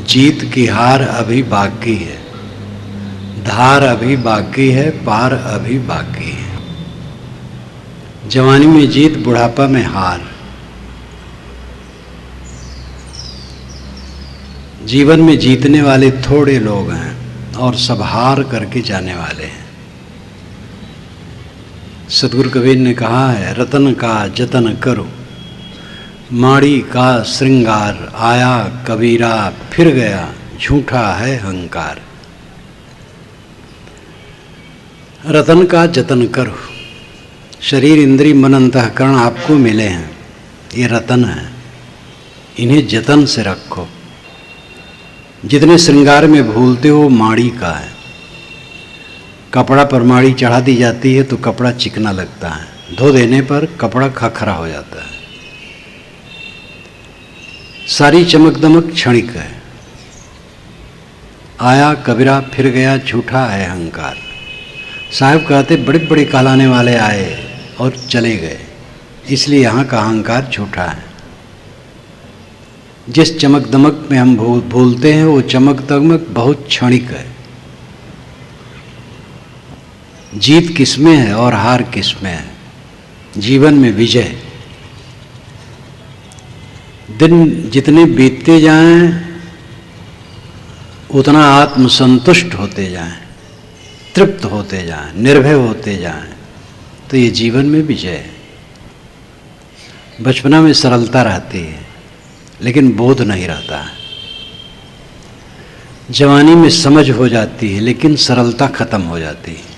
जीत की हार अभी बाकी है, धार अभी बाकी है, पार अभी बाकी है। जवानी में जीत, बुढ़ापा में हार। जीवन में जीतने वाले थोड़े लोग हैं और सब हार करके जाने वाले हैं। सतगुरु कबीर ने कहा है, रतन का जतन करो, माड़ी का श्रृंगार, आया कबीरा फिर गया, झूठा है अहंकार। रतन का जतन करो। शरीर, इंद्री, मन, अंतःकरण आपको मिले हैं, ये रतन है, इन्हें जतन से रखो। जितने श्रृंगार में भूलते हो माड़ी का है। कपड़ा पर माड़ी चढ़ा दी जाती है तो कपड़ा चिकना लगता है, धो देने पर कपड़ा खखरा हो जाता है। सारी चमक दमक क्षणिक है। आया कबीरा फिर गया, झूठा है अहंकार। साहब कहते बड़े बड़े कहलाने वाले आए और चले गए, इसलिए यहाँ का अहंकार झूठा है। जिस चमक दमक में हम भूलते हैं वो चमक दमक बहुत क्षणिक है। जीत किसमें है और हार किसमें है? जीवन में विजय। दिन जितने बीतते जाएं उतना आत्मसंतुष्ट होते जाएं, तृप्त होते जाएं, निर्भय होते जाएं, तो ये जीवन में विजय है। बचपना में सरलता रहती है लेकिन बोध नहीं रहता है। जवानी में समझ हो जाती है लेकिन सरलता खत्म हो जाती है।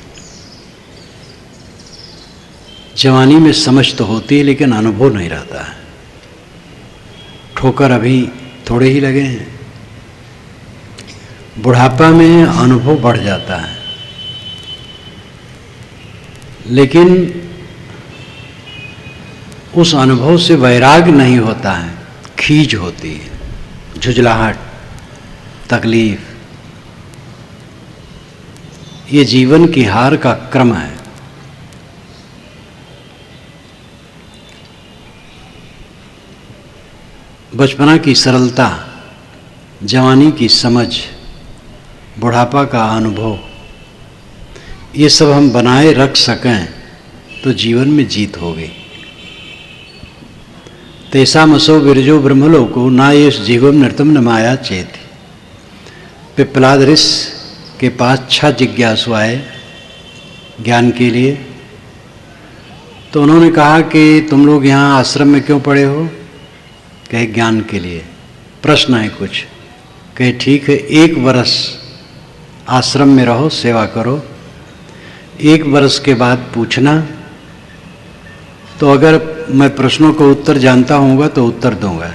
जवानी में समझ तो होती है लेकिन अनुभव नहीं रहता है। ठोकर अभी थोड़े ही लगे हैं। बुढ़ापा में अनुभव बढ़ जाता है लेकिन उस अनुभव से वैराग नहीं होता है, खींच होती है, झुंझलाहट, तकलीफ। ये जीवन की हार का क्रम है। बचपना की सरलता, जवानी की समझ, बुढ़ापा का अनुभव, ये सब हम बनाए रख सकें तो जीवन में जीत होगी। तेषामसो विरजो ब्रह्मलोको ना ये जीवम नृतम न माया चेति। पिप्पलाद ऋषि के पास 6 जिज्ञासु आए ज्ञान के लिए, तो उन्होंने कहा कि तुम लोग यहाँ आश्रम में क्यों पड़े हो? कहे ज्ञान के लिए। प्रश्न है कुछ? कहे ठीक है, 1 वर्ष आश्रम में रहो, सेवा करो, 1 वर्ष के बाद पूछना, तो अगर मैं प्रश्नों को उत्तर जानता हूँगा तो उत्तर दूंगा।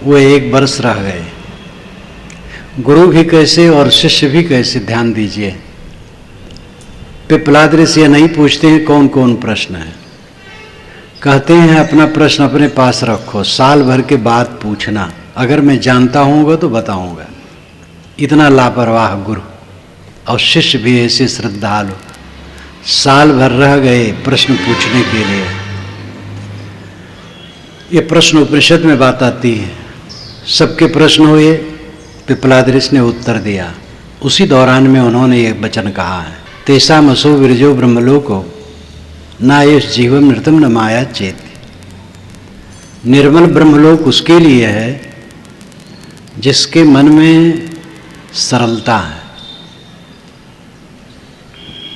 वो 1 वर्ष रह गए। गुरु भी कैसे और शिष्य भी कैसे, ध्यान दीजिए। पिप्पलाद ऋषि ये नहीं पूछते हैं कौन कौन प्रश्न है, कहते हैं अपना प्रश्न अपने पास रखो, साल भर के बाद पूछना, अगर मैं जानता हूँगा तो बताऊंगा। इतना लापरवाह गुरु और शिष्य भी ऐसे श्रद्धालु, साल भर रह गए प्रश्न पूछने के लिए। ये प्रश्न उपनिषद में बात आती है। सबके प्रश्न हुए, पिप्पलाद ऋषि ने उत्तर दिया। उसी दौरान में उन्होंने ये वचन कहा है, तेषामसो विरजो ब्रह्मलोको ना येष जीवम नृतम न माया चेति। निर्मल ब्रह्मलोक उसके लिए है जिसके मन में सरलता है,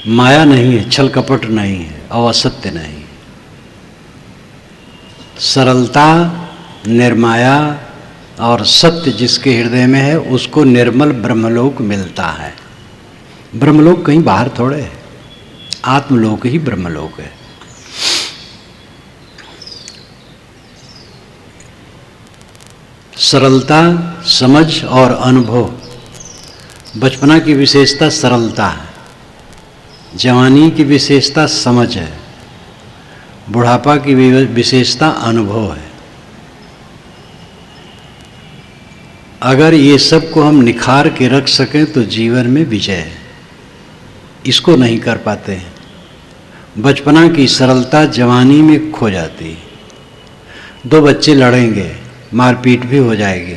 माया नहीं है, छल कपट नहीं है, और असत्य नहीं। सरलता, निर्माया और सत्य जिसके हृदय में है उसको निर्मल ब्रह्मलोक मिलता है। ब्रह्मलोक कहीं बाहर थोड़े है, आत्मलोक ही ब्रह्मलोक है। सरलता, समझ और अनुभव। बचपना की विशेषता सरलता है, जवानी की विशेषता समझ है, बुढ़ापा की विशेषता अनुभव है। अगर ये सब को हम निखार के रख सकें तो जीवन में विजय है। इसको नहीं कर पाते हैं। बचपना की सरलता जवानी में खो जाती है। 2 बच्चे लड़ेंगे, मारपीट भी हो जाएगी,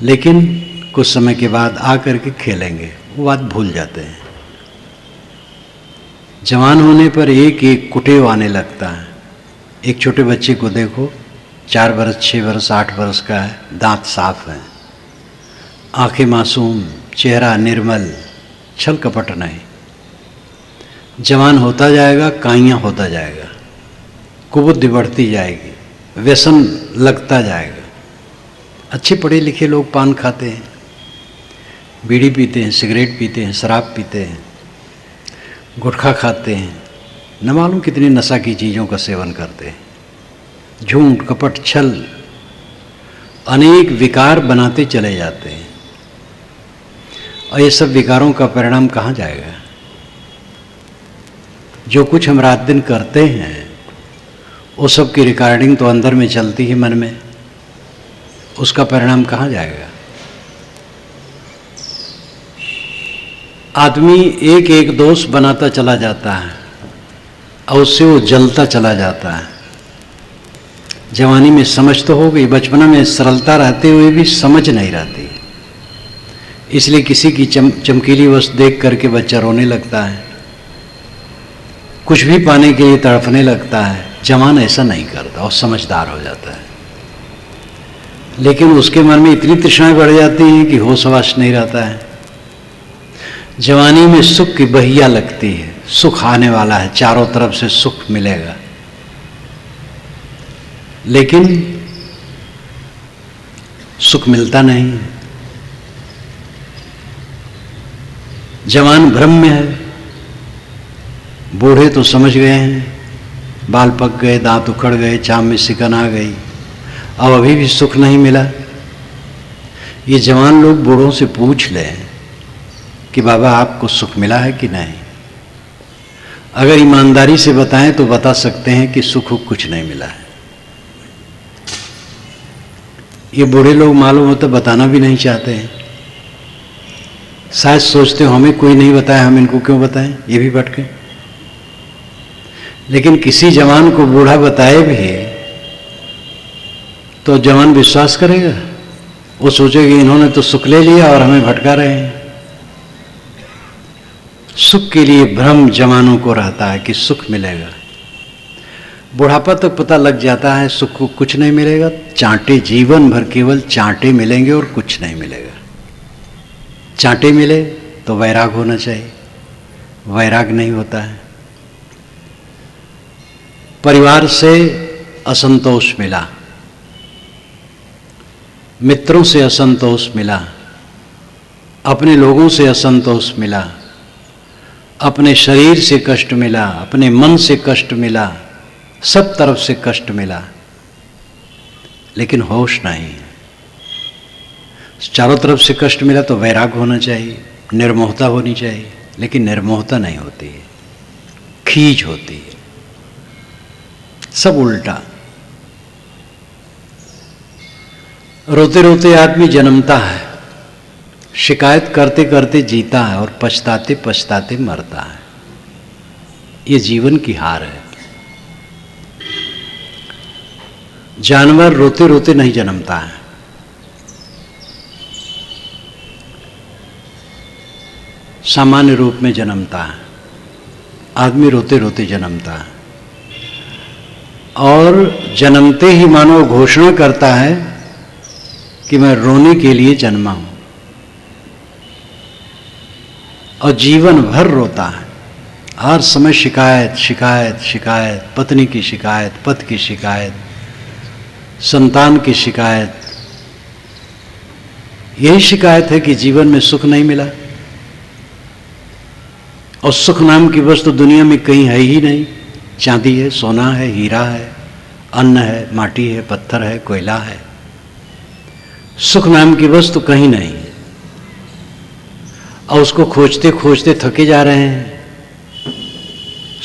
लेकिन कुछ समय के बाद आकर के खेलेंगे, वो बात भूल जाते हैं। जवान होने पर एक एक कुटेव आने लगता है। एक छोटे बच्चे को देखो, 4 वर्ष 6 वर्ष 8 वर्ष का है, दांत साफ हैं, आंखें मासूम, चेहरा निर्मल, छल कपट नहीं। जवान होता जाएगा, काइयाँ होता जाएगा, कुबुद्धि बढ़ती जाएगी, व्यसन लगता जाएगा। अच्छे पढ़े लिखे लोग पान खाते हैं, बीड़ी पीते हैं, सिगरेट पीते हैं, शराब पीते हैं, गुटखा खाते हैं, न मालूम कितनी नशा की चीज़ों का सेवन करते हैं। झूठ कपट छल अनेक विकार बनाते चले जाते हैं। और ये सब विकारों का परिणाम कहाँ जाएगा? जो कुछ हम रात दिन करते हैं वो सब की रिकॉर्डिंग तो अंदर में चलती है मन में, उसका परिणाम कहाँ जाएगा? आदमी एक एक दोष बनाता चला जाता है और उससे वो जलता चला जाता है। जवानी में समझ तो हो गई, बचपना में सरलता रहते हुए भी समझ नहीं रहती, इसलिए किसी की चमकीली वस्तु देख करके बच्चा रोने लगता है, कुछ भी पाने के लिए तड़पने लगता है। जवान ऐसा नहीं करता और समझदार हो जाता है, लेकिन उसके मन में इतनी तृष्णाएं बढ़ जाती हैं कि होश हवास नहीं रहता है। जवानी में सुख की बहिया लगती है, सुख आने वाला है, चारों तरफ से सुख मिलेगा, लेकिन सुख मिलता नहीं है। जवान भ्रम में है, बूढ़े तो समझ गए हैं, बाल पक गए, दांत उखड़ गए, चाम में सिकन आ गई, अब अभी भी सुख नहीं मिला। ये जवान लोग बूढ़ों से पूछ लें कि बाबा आपको सुख मिला है कि नहीं। अगर ईमानदारी से बताएं तो बता सकते हैं कि सुख कुछ नहीं मिला है। ये बूढ़े लोग मालूम होता बताना भी नहीं चाहते हैं, शायद सोचते हो हमें कोई नहीं बताया, हम इनको क्यों बताएं, ये भी भटके। लेकिन किसी जवान को बूढ़ा बताए भी तो जवान विश्वास करेगा? वो सोचेगा इन्होंने तो सुख ले लिया और हमें भटका रहे हैं। सुख के लिए भ्रम जवानों को रहता है कि सुख मिलेगा। बुढ़ापा तक पता लग जाता है सुख को कुछ नहीं मिलेगा, चांटे जीवन भर केवल चांटे मिलेंगे और कुछ नहीं मिलेगा। चांटे मिले तो वैराग होना चाहिए, वैराग नहीं होता है। परिवार से असंतोष मिला, मित्रों से असंतोष मिला, अपने लोगों से असंतोष मिला, अपने शरीर से कष्ट मिला, अपने मन से कष्ट मिला, सब तरफ से कष्ट मिला, लेकिन होश नहीं। चारों तरफ से कष्ट मिला तो वैराग होना चाहिए, निर्मोहता होनी चाहिए, लेकिन निर्मोहता नहीं होती है, खींच होती है, सब उल्टा। रोते रोते आदमी जन्मता है, शिकायत करते करते जीता है और पछताते पछताते मरता है। ये जीवन की हार है। जानवर रोते रोते नहीं जन्मता है, सामान्य रूप में जन्मता है। आदमी रोते रोते जन्मता है और जन्मते ही मानो घोषणा करता है कि मैं रोने के लिए जन्मा हूं, और जीवन भर रोता है। हर समय शिकायत शिकायत शिकायत, पत्नी की शिकायत, पति की शिकायत, संतान की शिकायत। यही शिकायत है कि जीवन में सुख नहीं मिला, और सुख नाम की वस्तु दुनिया में कहीं है ही नहीं। चांदी है, सोना है, हीरा है, अन्न है, माटी है, पत्थर है, कोयला है, सुख नाम की वस्तु कहीं नहीं। और उसको खोजते खोजते थके जा रहे हैं,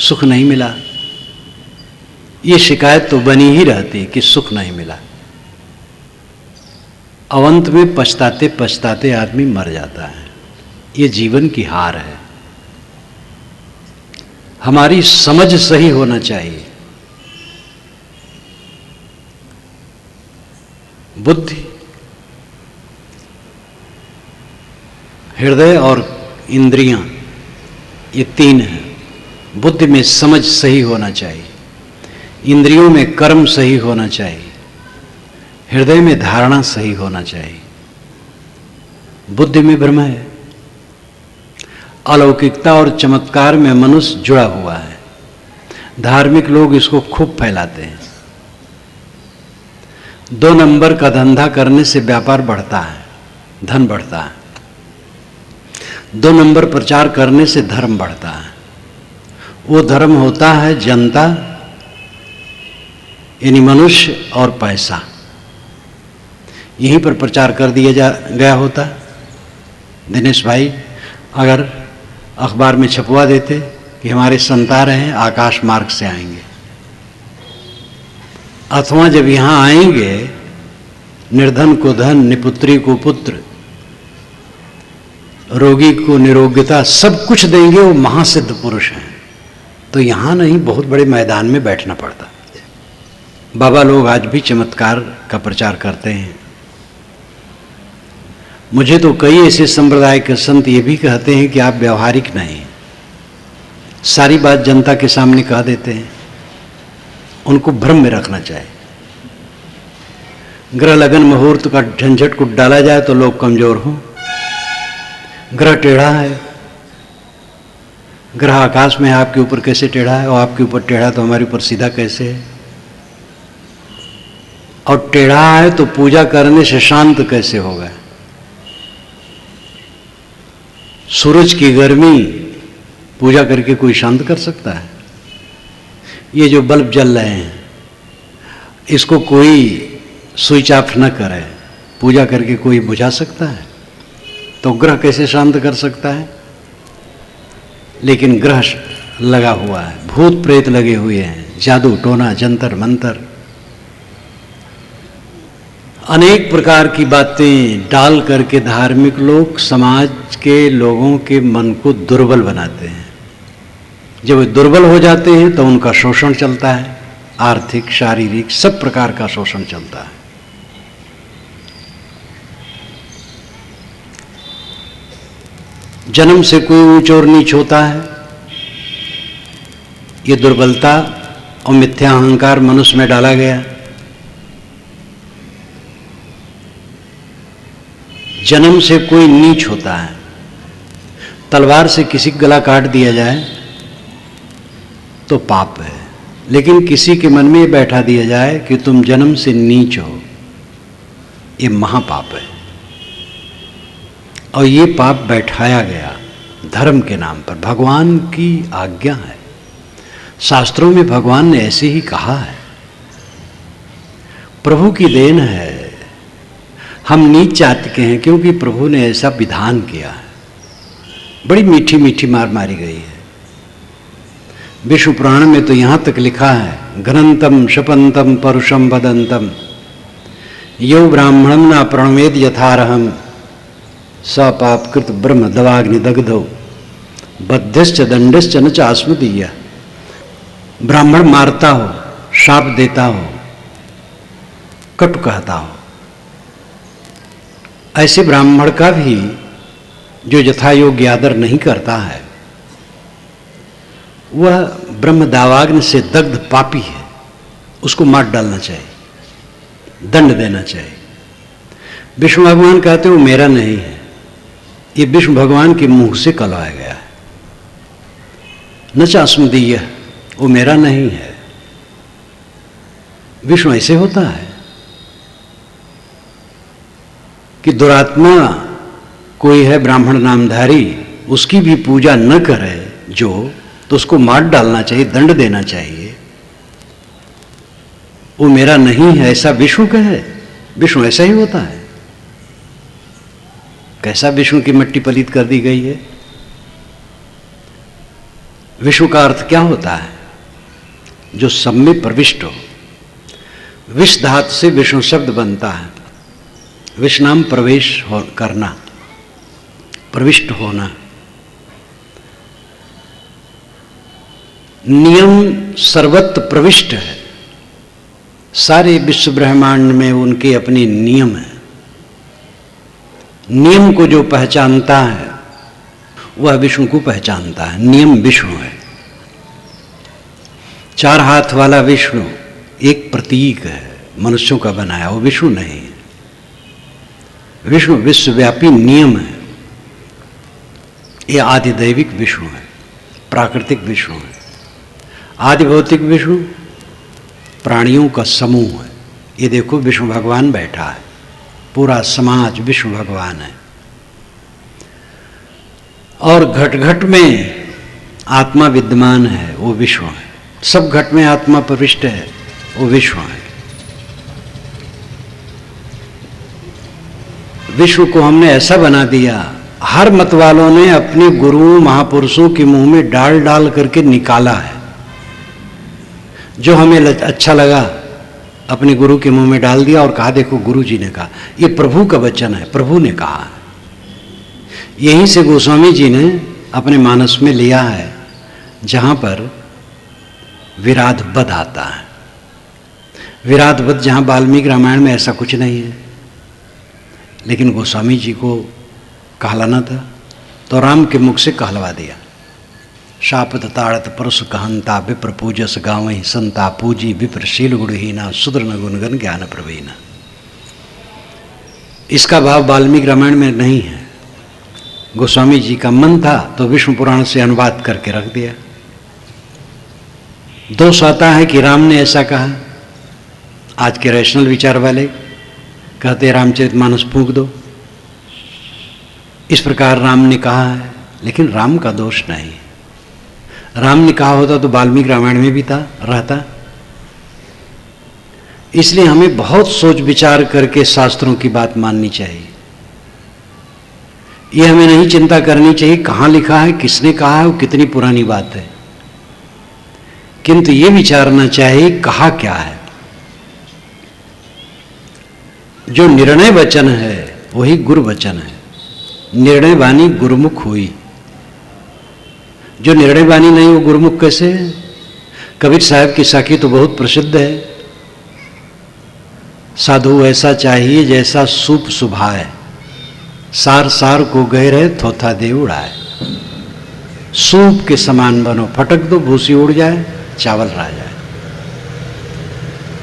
सुख नहीं मिला। ये शिकायत तो बनी ही रहती कि सुख नहीं मिला। अवंत में पछताते पछताते आदमी मर जाता है। ये जीवन की हार है। हमारी समझ सही होना चाहिए। बुद्धि हृदय और इंद्रियां, ये तीन हैं। बुद्धि में समझ सही होना चाहिए, इंद्रियों में कर्म सही होना चाहिए, हृदय में धारणा सही होना चाहिए। बुद्धि में ब्रह्म है। अलौकिकता और चमत्कार में मनुष्य जुड़ा हुआ है। धार्मिक लोग इसको खूब फैलाते हैं। 2 नंबर का धंधा करने से व्यापार बढ़ता है, धन बढ़ता है। 2 नंबर प्रचार करने से धर्म बढ़ता है। वो धर्म होता है जनता, यानी मनुष्य और पैसा। यहीं पर प्रचार कर दिया गया होता। दिनेश भाई अगर अखबार में छपवा देते कि हमारे संत आ रहे हैं, आकाश मार्ग से आएंगे, अथवा जब यहां आएंगे निर्धन को धन, निपुत्री को पुत्र, रोगी को निरोग्यता, सब कुछ देंगे, वो महासिद्ध पुरुष हैं, तो यहां नहीं बहुत बड़े मैदान में बैठना पड़ता। बाबा लोग आज भी चमत्कार का प्रचार करते हैं। मुझे तो कई ऐसे संप्रदाय के संत ये भी कहते हैं कि आप व्यवहारिक नहीं, सारी बात जनता के सामने कह देते हैं। उनको भ्रम में रखना चाहिए। ग्रह लगन मुहूर्त का झंझट को डाला जाए तो लोग कमजोर हों। ग्रह टेढ़ा है, ग्रह आकाश में आपके ऊपर कैसे टेढ़ा है, और आपके ऊपर टेढ़ा तो हमारे ऊपर सीधा कैसे है, और टेढ़ा है तो पूजा करने से शांत कैसे होगा। सूरज की गर्मी पूजा करके कोई शांत कर सकता है? ये जो बल्ब जल रहे हैं इसको कोई स्विच ऑफ न करे, पूजा करके कोई बुझा सकता है? तो ग्रह कैसे शांत कर सकता है? लेकिन ग्रह लगा हुआ है, भूत प्रेत लगे हुए हैं, जादू टोना जंतर मंतर, अनेक प्रकार की बातें डाल करके धार्मिक लोग समाज के लोगों के मन को दुर्बल बनाते हैं। जब वे दुर्बल हो जाते हैं तो उनका शोषण चलता है, आर्थिक शारीरिक सब प्रकार का शोषण चलता है। जन्म से कोई ऊंच और नीच होता है, ये दुर्बलता और मिथ्या अहंकार मनुष्य में डाला गया। जन्म से कोई नीच होता है, तलवार से किसी गला काट दिया जाए तो पाप है, लेकिन किसी के मन में बैठा दिया जाए कि तुम जन्म से नीच हो, ये महापाप है। और ये पाप बैठाया गया धर्म के नाम पर, भगवान की आज्ञा है। शास्त्रों में भगवान ने ऐसे ही कहा है, प्रभु की देन है। हम नीच जाति के हैं क्योंकि प्रभु ने ऐसा विधान किया है। बड़ी मीठी मीठी मार मारी गई है। विष्णु पुराण में तो यहां तक लिखा है, घनंतम शपंतम परुषम वदंतम यो ब्राह्मणम न प्रणवेद यथारहम स पापकृत ब्रह्म दवाग्नि दग्धो बद्धश्च दंडश्च न चास्मदीय। ब्राह्मण मारता हो, शाप देता हो, कटु कहता हो, ऐसे ब्राह्मण का भी जो यथा योग्य आदर नहीं करता है वह ब्रह्म दावाग्नि से दग्ध पापी है, उसको मार डालना चाहिए, दंड देना चाहिए। विष्णु भगवान कहते हो मेरा नहीं है, ये विष्णु भगवान के मुंह से कहलाया गया है। न चास्मदीय, वो मेरा नहीं है। विष्णु ऐसे होता है कि दुरात्मा कोई है ब्राह्मण नामधारी, उसकी भी पूजा न करे जो, तो उसको मार डालना चाहिए, दंड देना चाहिए। वो मेरा नहीं है ऐसा विष्णु कहे। विष्णु ऐसा ही होता है। कैसा विष्णु की मिट्टी पलीत कर दी गई है। विष्णु का अर्थ क्या होता है? जो सब में प्रविष्ट हो। विष धातु से विष्णु शब्द बनता है। विष नाम प्रवेश करना, प्रविष्ट होना। नियम सर्वत्र प्रविष्ट है। सारे विश्व ब्रह्मांड में उनके अपने नियम हैं। नियम को जो पहचानता है वह विष्णु को पहचानता है। नियम विष्णु है। 4 हाथ वाला विष्णु एक प्रतीक है, मनुष्यों का बनाया, वो विष्णु नहीं है। विष्णु विश्वव्यापी नियम है। ये आदिदैविक विष्णु है, प्राकृतिक विष्णु है। आदि भौतिक विष्णु प्राणियों का समूह है। ये देखो विष्णु भगवान बैठा है, पूरा समाज विष्णु भगवान है। और घट घट में आत्मा विद्यमान है, वो विष्णु है। सब घट में आत्मा प्रविष्ट है, वो विष्णु है। विष्णु को हमने ऐसा बना दिया, हर मत वालों ने अपने गुरुओं महापुरुषों के मुंह में डाल डाल करके निकाला है। जो हमें अच्छा लगा अपने गुरु के मुंह में डाल दिया और कहा देखो गुरु जी ने कहा। ये प्रभु का वचन है, प्रभु ने कहा है। यहीं से गोस्वामी जी ने अपने मानस में लिया है, जहां पर विराध वध आता है। विराध वध जहां वाल्मीकि रामायण में ऐसा कुछ नहीं है, लेकिन गोस्वामी जी को कहलाना था तो राम के मुख से कहलवा दिया। शापत ताड़त परसु कहंता विप्र पूजस गावहि संता पूजी विप्र शील गुणहीना सुद्र न गुणगन ज्ञान प्रवीणा। इसका भाव वाल्मीकि रामायण में नहीं है। गोस्वामी जी का मन था तो विष्णु पुराण से अनुवाद करके रख दिया। दोष आता है कि राम ने ऐसा कहा। आज के रैशनल विचार वाले कहते रामचरितमानस फूंक दो, इस प्रकार राम ने कहा है, लेकिन राम का दोष नहीं। राम ने कहा होता तो वाल्मीकि रामायण में भी था रहता। इसलिए हमें बहुत सोच विचार करके शास्त्रों की बात माननी चाहिए। ये हमें नहीं चिंता करनी चाहिए कहाँ लिखा है, किसने कहा है, वो कितनी पुरानी बात है, किंतु ये विचारना चाहिए कहा क्या है। जो निर्णय वचन है वही गुरु वचन है। निर्णय वाणी गुरुमुख हुई। जो निर्णय वाणी नहीं वो गुरुमुख कैसे है? कबीर साहब की साखी तो बहुत प्रसिद्ध है। साधु ऐसा चाहिए जैसा सूप सुभाए, सार सार को गए रहे थोथा दे उड़ाए। सूप के समान बनो, फटक दो भूसी उड़ जाए, चावल रह जाए।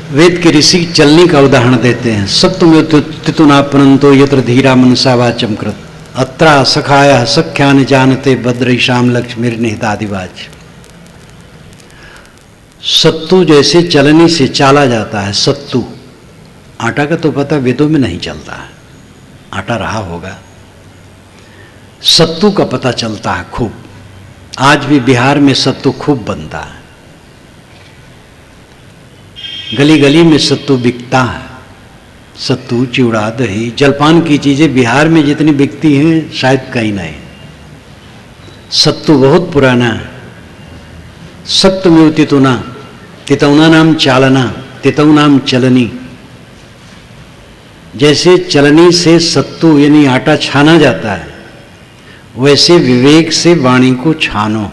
वेद के ऋषि चलने का उदाहरण देते हैं। सत्वमेव तितुनापनंतो यत्र धीरा मनसा वाचम कृत अत्रा सखाया सख्यान जानते भद्रईशाम लक्ष्मीर्निहितादिवाच। सत्तू जैसे चलने से चाला जाता है। सत्तू आटा का तो पता वेदों में नहीं चलता है, आटा रहा होगा। सत्तू का पता चलता है खूब। आज भी बिहार में सत्तू खूब बनता है। गली गली में सत्तू बिकता है। सत्तू, चिवड़ा, दही, जलपान की चीजें बिहार में जितनी बिकती हैं शायद कहीं नहीं। सत्तू बहुत पुराना है। सत्तमेव तितुना, तितौना नाम चालना, तितौ नाम चलनी। जैसे चलनी से सत्तू यानी आटा छाना जाता है, वैसे विवेक से वाणी को छानो,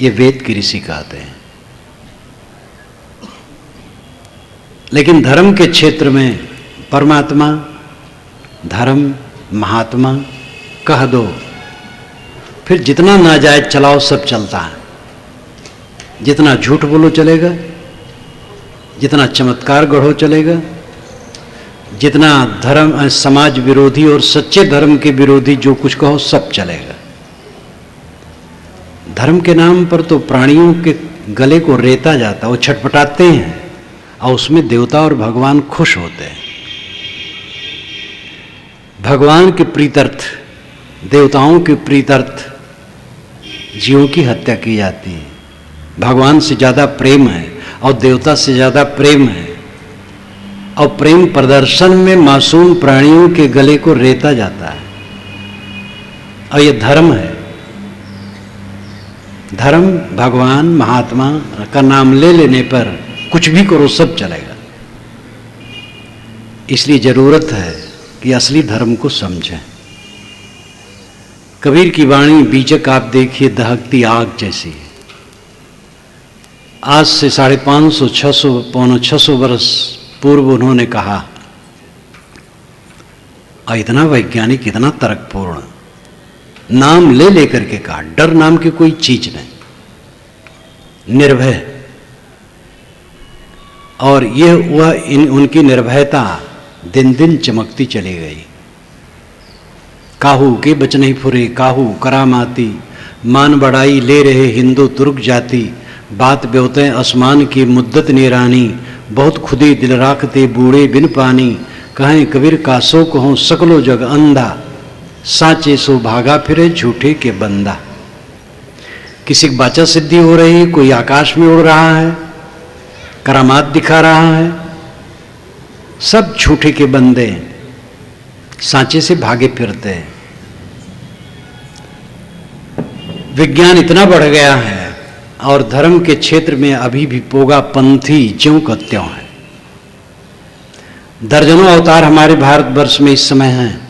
ये वेद के ऋषि कहते हैं। लेकिन धर्म के क्षेत्र में परमात्मा, धर्म, महात्मा कह दो, फिर जितना नाजायज चलाओ सब चलता है। जितना झूठ बोलो चलेगा, जितना चमत्कार गढ़ो चलेगा, जितना धर्म समाज विरोधी और सच्चे धर्म के विरोधी जो कुछ कहो सब चलेगा। धर्म के नाम पर तो प्राणियों के गले को रेता जाता, वो छटपटाते हैं और उसमें देवता और भगवान खुश होते हैं। भगवान के प्रीत्यर्थ, देवताओं के प्रीत्यर्थ जीवों की हत्या की जाती है। भगवान से ज़्यादा प्रेम है और देवता से ज़्यादा प्रेम है, और प्रेम प्रदर्शन में मासूम प्राणियों के गले को रेता जाता है। और ये धर्म है। धर्म, भगवान, महात्मा का नाम ले लेने पर कुछ भी करो सब चलेगा। इसलिए जरूरत है कि असली धर्म को समझें। कबीर की वाणी बीजक आप देखिए दहकती आग जैसी है। आज से 550, 600, पौने 600 वर्ष पूर्व उन्होंने कहा, और इतना वैज्ञानिक, इतना तर्कपूर्ण, नाम ले लेकर के कहा, डर नाम की कोई चीज नहीं, निर्भय। और वह उनकी निर्भयता दिन दिन चमकती चली गई। काहू के बच नहीं फुरे, काहू करामाती, मान बढ़ाई ले रहे हिंदू तुर्क जाति, बात ब्योते आसमान की मुद्दत निरानी, बहुत खुदी दिल राखते बूढ़े बिन पानी, कहें कबीर कासो कहो सकलो जग अंधा, साचे सो भागा फिरे झूठे के बंदा। किसी की बाचा सिद्धि हो रही है, कोई आकाश में उड़ रहा है, करामात दिखा रहा है, सब झूठे के बंदे सांचे से भागे फिरते हैं। विज्ञान इतना बढ़ गया है और धर्म के क्षेत्र में अभी भी पोगा पंथी ज्यों का त्यों है। दर्जनों अवतार हमारे भारतवर्ष में इस समय हैं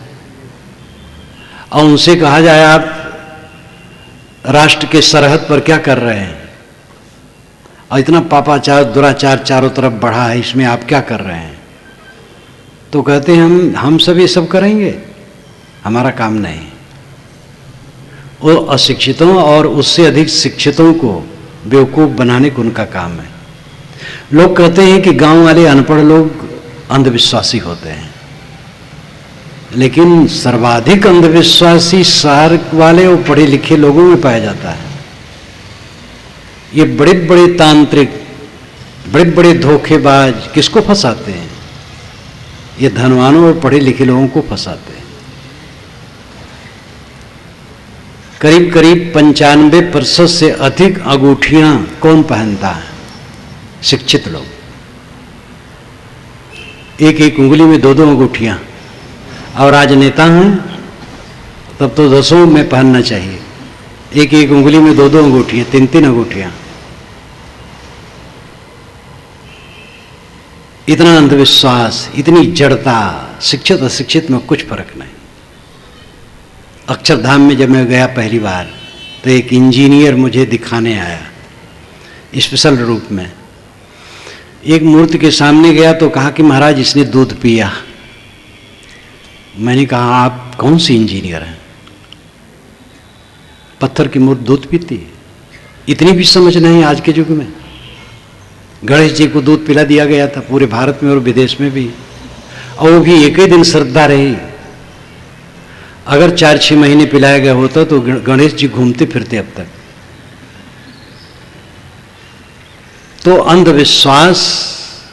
और उनसे कहा जाए आप राष्ट्र के सरहद पर क्या कर रहे हैं, और इतना पापाचार दुराचार चारों तरफ बढ़ा है, इसमें आप क्या कर रहे हैं, तो कहते हैं हम सब ये सब करेंगे, हमारा काम नहीं। वो अशिक्षितों और उससे अधिक शिक्षितों को बेवकूफ़ बनाने को उनका काम है। लोग कहते हैं कि गांव वाले अनपढ़ लोग अंधविश्वासी होते हैं, लेकिन सर्वाधिक अंधविश्वासी शहर वाले और पढ़े लिखे लोगों में पाया जाता है। ये बड़े बड़े तांत्रिक, बड़े बड़े धोखेबाज किसको फंसाते हैं? ये धनवानों और पढ़े लिखे लोगों को फंसाते हैं। करीब करीब 95% से अधिक अंगूठियां कौन पहनता है? शिक्षित लोग। एक एक उंगली में 2-2 अंगूठियां, और राजनेता हैं तब तो 10 में पहनना चाहिए। एक एक उंगली में 2-2 अंगूठियां, 3-3 अंगूठियां। इतना अंधविश्वास, इतनी जड़ता, शिक्षित अशिक्षित में कुछ फर्क नहीं। अक्षरधाम में जब मैं गया पहली बार तो एक इंजीनियर मुझे दिखाने आया स्पेशल रूप में। एक मूर्ति के सामने गया तो कहा कि महाराज इसने दूध पिया। मैंने कहा आप कौन सी इंजीनियर हैं? पत्थर की मूर्ति दूध पीती है? इतनी भी समझ नहीं आज के युग में। गणेश जी को दूध पिला दिया गया था पूरे भारत में और विदेश में भी, और वो भी एक ही दिन श्रद्धा रही। अगर 4-6 महीने पिलाया गया होता तो गणेश जी घूमते फिरते अब तक। तो अंधविश्वास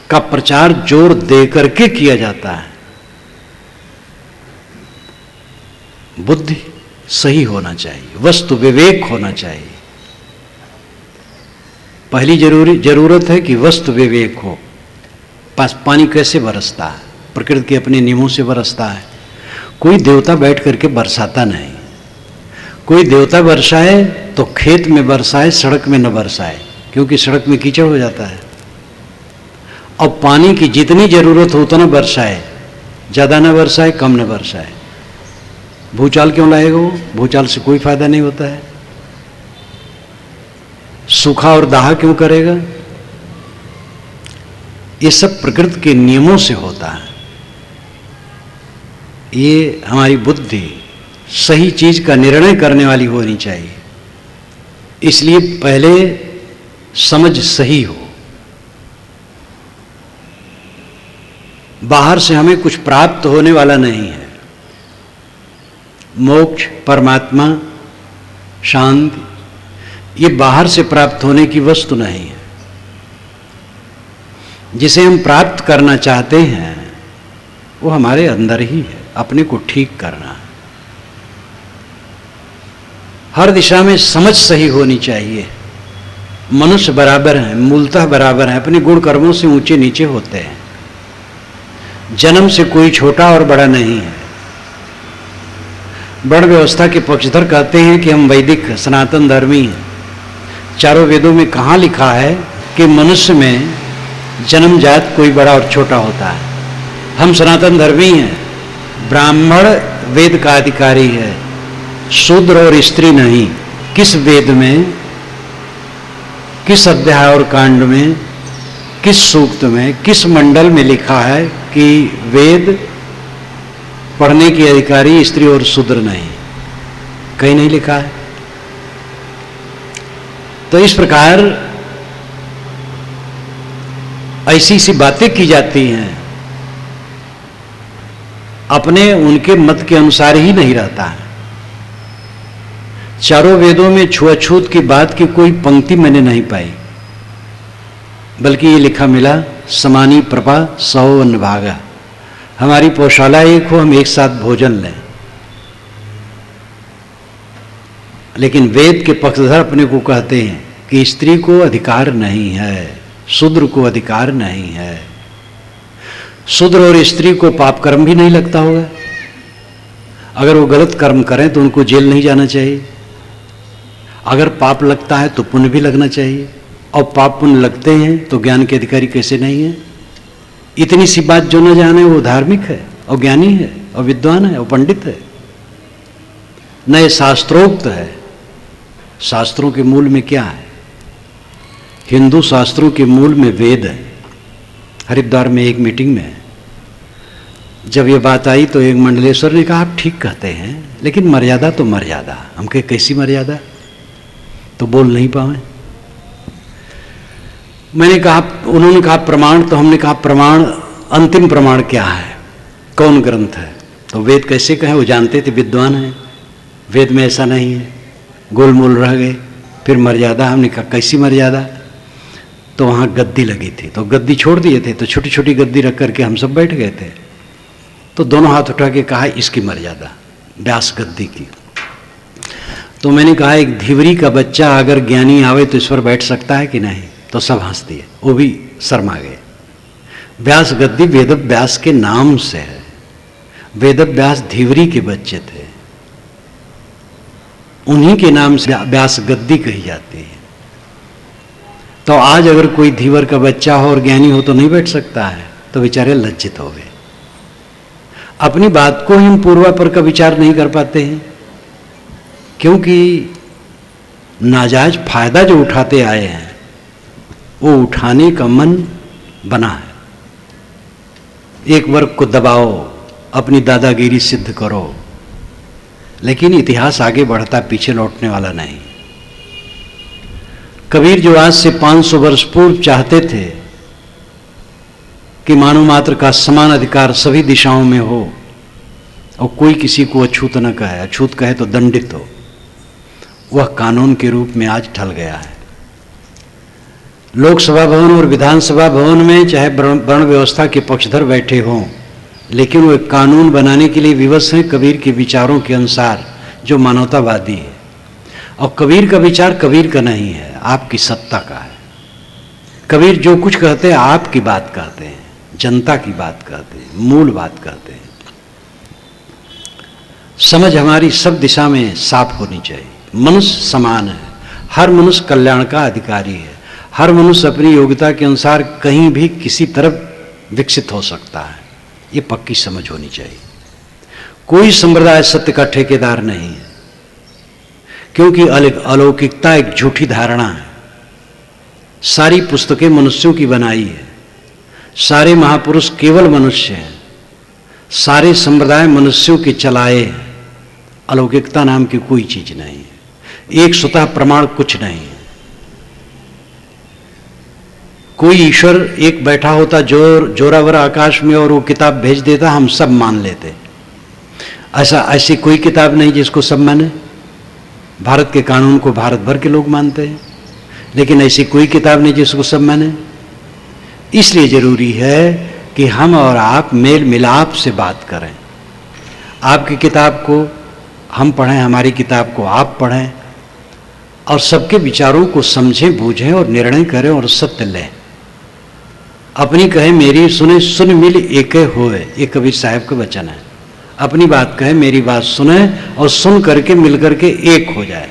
का प्रचार जोर दे करके किया जाता है। बुद्धि सही होना चाहिए, वस्तु विवेक होना चाहिए। पहली जरूरत है कि वस्तु विवेक हो। पानी कैसे बरसता है? प्रकृति के अपने नियमों से बरसता है। कोई देवता बैठ करके बरसाता नहीं। कोई देवता बरसाए तो खेत में बरसाए, सड़क में न बरसाए, क्योंकि सड़क में कीचड़ हो जाता है। और पानी की जितनी जरूरत हो उतना बरसाए, ज़्यादा न बरसाए, कम न बरसाए। भूचाल क्यों लाएगा वो? भूचाल से कोई फायदा नहीं होता है। सूखा और दाह क्यों करेगा? ये सब प्रकृति के नियमों से होता है। ये हमारी बुद्धि सही चीज का निर्णय करने वाली होनी चाहिए। इसलिए पहले समझ सही हो। बाहर से हमें कुछ प्राप्त होने वाला नहीं है। मोक्ष, परमात्मा, शांति, ये बाहर से प्राप्त होने की वस्तु नहीं है। जिसे हम प्राप्त करना चाहते हैं वो हमारे अंदर ही है। अपने को ठीक करना, हर दिशा में समझ सही होनी चाहिए। मनुष्य बराबर हैं, मूलतः बराबर हैं, अपने गुण कर्मों से ऊंचे नीचे होते हैं। जन्म से कोई छोटा और बड़ा नहीं है। वर्ण व्यवस्था के पक्षधर कहते हैं कि हम वैदिक सनातन धर्मी हैं। चारों वेदों में कहाँ लिखा है कि मनुष्य में जन्मजात कोई बड़ा और छोटा होता है? हम सनातन धर्मी हैं। ब्राह्मण वेद का अधिकारी है, शूद्र और स्त्री नहीं। किस वेद में, किस अध्याय और कांड में, किस सूक्त में, किस मंडल में लिखा है कि वेद पढ़ने की अधिकारी स्त्री और शूद्र नहीं? कहीं नहीं लिखा है। तो इस प्रकार ऐसी सी बातें की जाती हैं, अपने उनके मत के अनुसार ही नहीं रहता है। चारों वेदों में छुआछूत की बात की कोई पंक्ति मैंने नहीं पाई, बल्कि ये लिखा मिला समानी प्रभा सौ अन्न भागा, हमारी पौशाला एक हो, हम एक साथ भोजन लें। लेकिन वेद के पक्षधर अपने को कहते हैं कि स्त्री को अधिकार नहीं है, शूद्र को अधिकार नहीं है। शूद्र और स्त्री को पाप कर्म भी नहीं लगता होगा। अगर वो गलत कर्म करें तो उनको जेल नहीं जाना चाहिए। अगर पाप लगता है तो पुण्य भी लगना चाहिए, और पाप पुण्य लगते हैं तो ज्ञान के अधिकारी कैसे नहीं है? इतनी सी बात जो न जाने वो धार्मिक है और ज्ञानी है और विद्वान है और पंडित है। न ये शास्त्रोक्त है। शास्त्रों के मूल में क्या है? हिंदू शास्त्रों के मूल में वेद है। हरिद्वार में एक मीटिंग में जब ये बात आई तो एक मंडलेश्वर ने कहा आप ठीक कहते हैं, लेकिन मर्यादा तो मर्यादा। हम कहे कैसी मर्यादा? तो बोल नहीं पाए। मैंने कहा, उन्होंने कहा प्रमाण, तो हमने कहा प्रमाण, अंतिम प्रमाण क्या है, कौन ग्रंथ है? तो वेद कैसे कहें? वो जानते थे, विद्वान हैं। वेद में ऐसा नहीं है। गोलमोल रह गए। फिर मर्यादा, हमने कहा कैसी मर्यादा? तो वहाँ गद्दी लगी थी, तो गद्दी छोड़ दिए थे, तो छोटी छोटी गद्दी रख करके हम सब बैठ गए थे। तो दोनों हाथ उठा के कहा इसकी मर्यादा, व्यास गद्दी की। तो मैंने कहा एक धीवरी का बच्चा अगर ज्ञानी आवे तो इस पर बैठ सकता है कि नहीं? तो सब हंस दिए, वो भी शर्मा गए। व्यास गद्दी वेद व्यास के नाम से है। वेद व्यास धीवरी के बच्चे थे, उन्हीं के नाम से व्यास गद्दी कही जाती है। तो आज अगर कोई धीवर का बच्चा हो और ज्ञानी हो तो नहीं बैठ सकता है, तो बेचारे लज्जित हो गए। अपनी बात को हम पूर्वापर का विचार नहीं कर पाते हैं, क्योंकि नाजायज फायदा जो उठाते आए हैं वो उठाने का मन बना है। एक वर्ग को दबाओ, अपनी दादागिरी सिद्ध करो, लेकिन इतिहास आगे बढ़ता, पीछे लौटने वाला नहीं। कबीर जो आज से 500 वर्ष पूर्व चाहते थे कि मानव मात्र का समान अधिकार सभी दिशाओं में हो और कोई किसी को अछूत न कहे, अछूत कहे तो दंडित हो, वह कानून के रूप में आज ढल गया है। लोकसभा भवन और विधानसभा भवन में चाहे वर्ण व्यवस्था के पक्षधर बैठे हों, लेकिन वो एक कानून बनाने के लिए विवश हैं कबीर के विचारों के अनुसार, जो मानवतावादी है। और कबीर का विचार कबीर का नहीं है, आपकी सत्ता का है। कबीर जो कुछ कहते हैं आपकी बात कहते हैं, जनता की बात कहते हैं, मूल बात कहते हैं। समझ हमारी सब दिशा में साफ होनी चाहिए। मनुष्य समान है, हर मनुष्य कल्याण का अधिकारी है, हर मनुष्य अपनी योग्यता के अनुसार कहीं भी किसी तरफ विकसित हो सकता है। ये पक्की समझ होनी चाहिए। कोई संप्रदाय सत्य का ठेकेदार नहीं है, क्योंकि अलौकिकता एक झूठी धारणा है। सारी पुस्तकें मनुष्यों की बनाई है, सारे महापुरुष केवल मनुष्य हैं, सारे संप्रदाय मनुष्यों के चलाए हैं। अलौकिकता नाम की कोई चीज नहीं है, एक स्वतः प्रमाण कुछ नहीं है। कोई ईश्वर एक बैठा होता जोरावर आकाश में और वो किताब भेज देता, हम सब मान लेते। ऐसी कोई किताब नहीं जिसको सब माने। भारत के कानून को भारत भर के लोग मानते हैं, लेकिन ऐसी कोई किताब नहीं जिसको सब माने। इसलिए जरूरी है कि हम और आप मेल मिलाप से बात करें। आपकी किताब को हम पढ़ें, हमारी किताब को आप पढ़ें, और सबके विचारों को समझें, बूझें और निर्णय करें और सत्य लें। अपनी कहे मेरी सुने, सुन मिल एक होए, ये कबीर साहब का वचन है। अपनी बात कहे, मेरी बात सुने और सुन करके मिल करके एक हो जाए,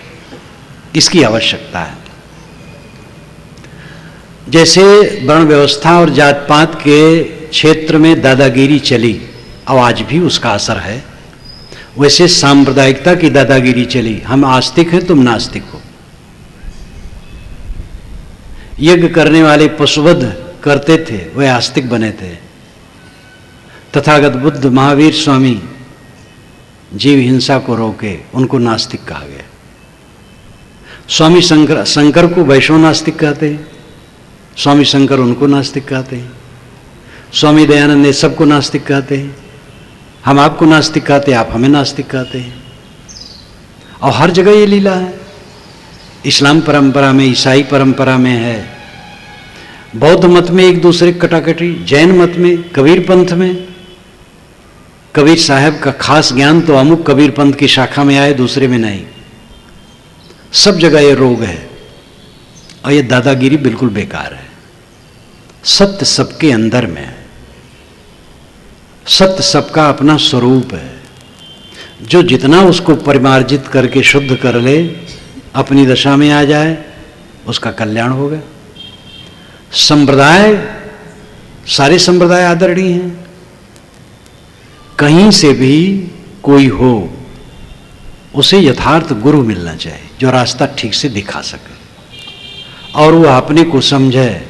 इसकी आवश्यकता है। जैसे वर्ण व्यवस्था और जात पात के क्षेत्र में दादागिरी चली, और आज भी उसका असर है, वैसे सांप्रदायिकता की दादागिरी चली। हम आस्तिक हैं, तुम नास्तिक हो। यज्ञ करने वाले पशुवध करते थे, वे आस्तिक बने थे। तथागत बुद्ध, महावीर स्वामी, जीव हिंसा को रोके, उनको नास्तिक कहा गया। स्वामी शंकर को वैष्णव नास्तिक कहते हैं, स्वामी शंकर उनको नास्तिक कहते हैं। स्वामी दयानंद ने सबको नास्तिक कहते हैं। हम आपको नास्तिक कहते हैं, आप हमें नास्तिक कहते हैं। और हर जगह ये लीला है। इस्लाम परंपरा में, ईसाई परंपरा में है, बौद्ध मत में एक दूसरे कटाकटी, जैन मत में, कबीर पंथ में, कबीर साहब का खास ज्ञान तो अमुक कबीर पंथ की शाखा में आए, दूसरे में नहीं। सब जगह ये रोग है और ये दादागिरी बिल्कुल बेकार है। सत्य सबके अंदर में है, सत्य सबका अपना स्वरूप है। जो जितना उसको परिमार्जित करके शुद्ध कर ले, अपनी दशा में आ जाए, उसका कल्याण होगा। संप्रदाय, सारे संप्रदाय आदरणीय हैं। कहीं से भी कोई हो, उसे यथार्थ गुरु मिलना चाहिए जो रास्ता ठीक से दिखा सके और वो अपने को समझे,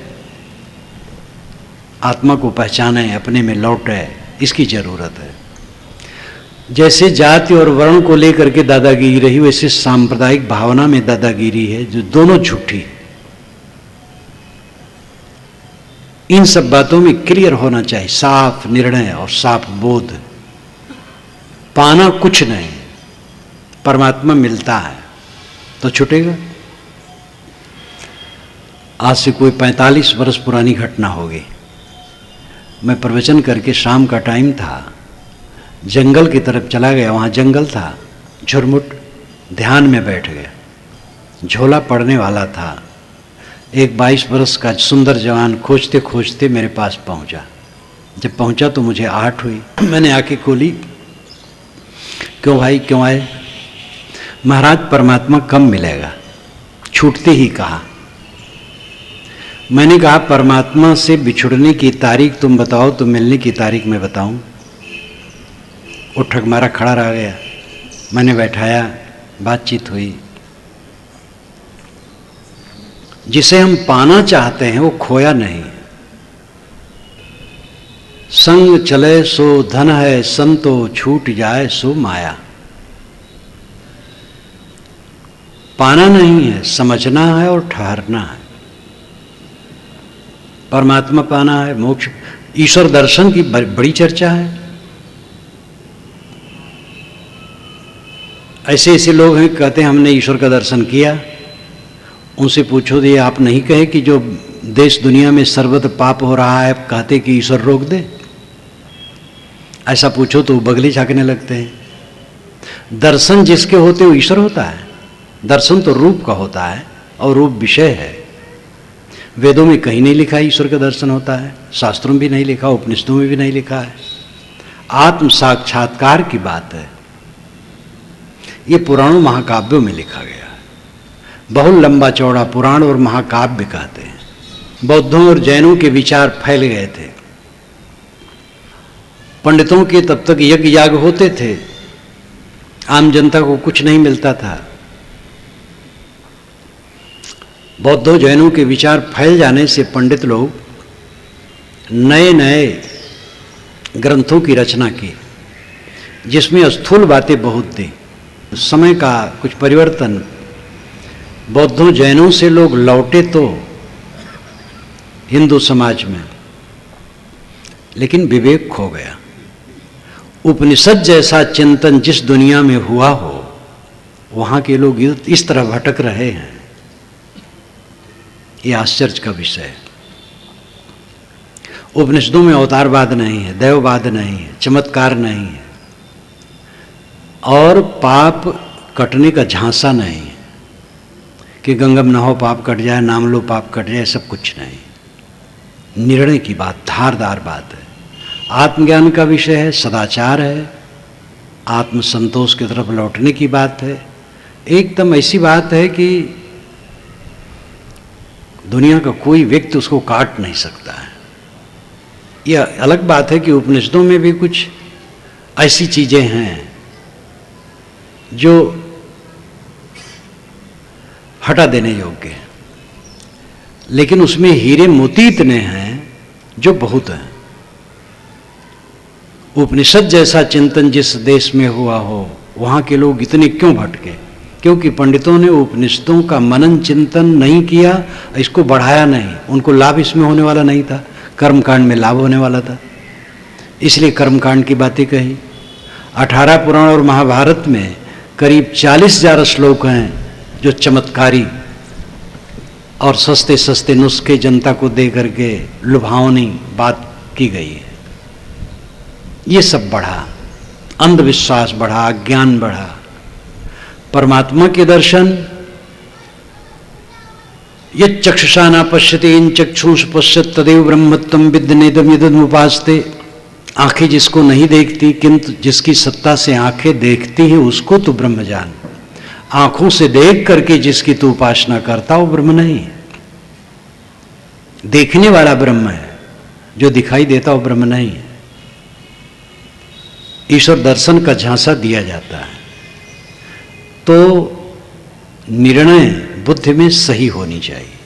आत्मा को पहचाने, अपने में लौटे, इसकी जरूरत है। जैसे जाति और वर्ण को लेकर के दादागिरी रही, वैसे सांप्रदायिक भावना में दादागिरी है, जो दोनों झूठी है। इन सब बातों में क्लियर होना चाहिए, साफ निर्णय और साफ बोध। पाना कुछ नहीं, परमात्मा मिलता है तो छूटेगा। आज से कोई 45 वर्ष पुरानी घटना होगी। मैं प्रवचन करके शाम का टाइम था, जंगल की तरफ चला गया। वहाँ जंगल था, झुरमुट, ध्यान में बैठ गया। झोला पड़ने वाला था। एक 22 वर्ष का सुंदर जवान खोजते खोजते मेरे पास पहुँचा। जब पहुँचा तो मुझे आहट हुई। मैंने आके खोली, क्यों भाई, क्यों आए? महाराज, परमात्मा कब मिलेगा? छूटते ही कहा। मैंने कहा, परमात्मा से बिछुड़ने की तारीख तुम बताओ तो मिलने की तारीख मैं बताऊं। वो ठगमारा खड़ा रह गया। मैंने बैठाया, बातचीत हुई। जिसे हम पाना चाहते हैं वो खोया नहीं। संग चले सो धन है, संतो छूट जाए सो माया। पाना नहीं है, समझना है और ठहरना है। परमात्मा पाना है, मोक्ष, ईश्वर दर्शन की बड़ी चर्चा है। ऐसे ऐसे लोग हैं कहते हैं हमने ईश्वर का दर्शन किया। उनसे पूछो, ये आप नहीं कहे कि जो देश दुनिया में सर्वत्र पाप हो रहा है, कहते कि ईश्वर रोक दे? ऐसा पूछो तो बगली झाँकने लगते हैं। दर्शन जिसके होते वो ईश्वर होता है। दर्शन तो रूप का होता है और रूप विषय है। वेदों में कहीं नहीं लिखा है ईश्वर का दर्शन होता है, शास्त्रों में भी नहीं लिखा, उपनिषदों में भी नहीं लिखा है। आत्म साक्षात्कार की बात है। ये पुराणों महाकाव्यों में लिखा गया है। बहुत लंबा चौड़ा पुराण और महाकाव्य कहते हैं। बौद्धों और जैनों के विचार फैल गए थे। पंडितों के तब तक यज्ञ याग होते थे, आम जनता को कुछ नहीं मिलता था। बौद्धों जैनों के विचार फैल जाने से पंडित लोग नए नए ग्रंथों की रचना की, जिसमें स्थूल बातें बहुत थी। समय का कुछ परिवर्तन, बौद्धों जैनों से लोग लौटे तो हिंदू समाज में, लेकिन विवेक खो गया। उपनिषद जैसा चिंतन जिस दुनिया में हुआ हो, वहाँ के लोग इस तरह भटक रहे हैं, ये आश्चर्य का विषय है। उपनिषदों में अवतारवाद नहीं है, दैववाद नहीं है, चमत्कार नहीं है और पाप कटने का झांसा नहीं है कि गंगम नहाओ पाप कट जाए, नाम लो पाप कट जाए, सब कुछ नहीं। निर्णय की बात, धारदार बात है। आत्मज्ञान का विषय है, सदाचार है, आत्मसंतोष की तरफ लौटने की बात है। एकदम ऐसी बात है कि दुनिया का कोई व्यक्ति उसको काट नहीं सकता है। यह अलग बात है कि उपनिषदों में भी कुछ ऐसी चीजें हैं जो हटा देने योग्य है, लेकिन उसमें हीरे मोती इतने हैं जो बहुत हैं। उपनिषद जैसा चिंतन जिस देश में हुआ हो वहाँ के लोग इतने क्यों भटके? क्योंकि पंडितों ने उपनिषदों का मनन चिंतन नहीं किया, इसको बढ़ाया नहीं, उनको लाभ इसमें होने वाला नहीं था, कर्मकांड में लाभ होने वाला था, इसलिए कर्मकांड की बातें कही। 18 पुराण और महाभारत में करीब 40,000 श्लोक हैं जो चमत्कारी और सस्ते सस्ते नुस्खे जनता को दे करके लुभावनी बात की गई है। ये सब बढ़ा, अंधविश्वास बढ़ा, अज्ञान बढ़ा। परमात्मा के दर्शन, यत् चक्षुषा न पश्यते इन चक्षुष पश्यत तदेव ब्रह्मत्वं विद्यनेदम यदमुपास्ते। आंखें जिसको नहीं देखती किंतु जिसकी सत्ता से आंखें देखती हैं उसको तो ब्रह्म जान। आंखों से देख करके जिसकी तू उपासना करता वो ब्रह्म नहीं है। देखने वाला ब्रह्म है, जो दिखाई देता वो ब्रह्म नहीं है। ईश्वर दर्शन का झांसा दिया जाता है, तो निर्णय बुद्धि में सही होनी चाहिए।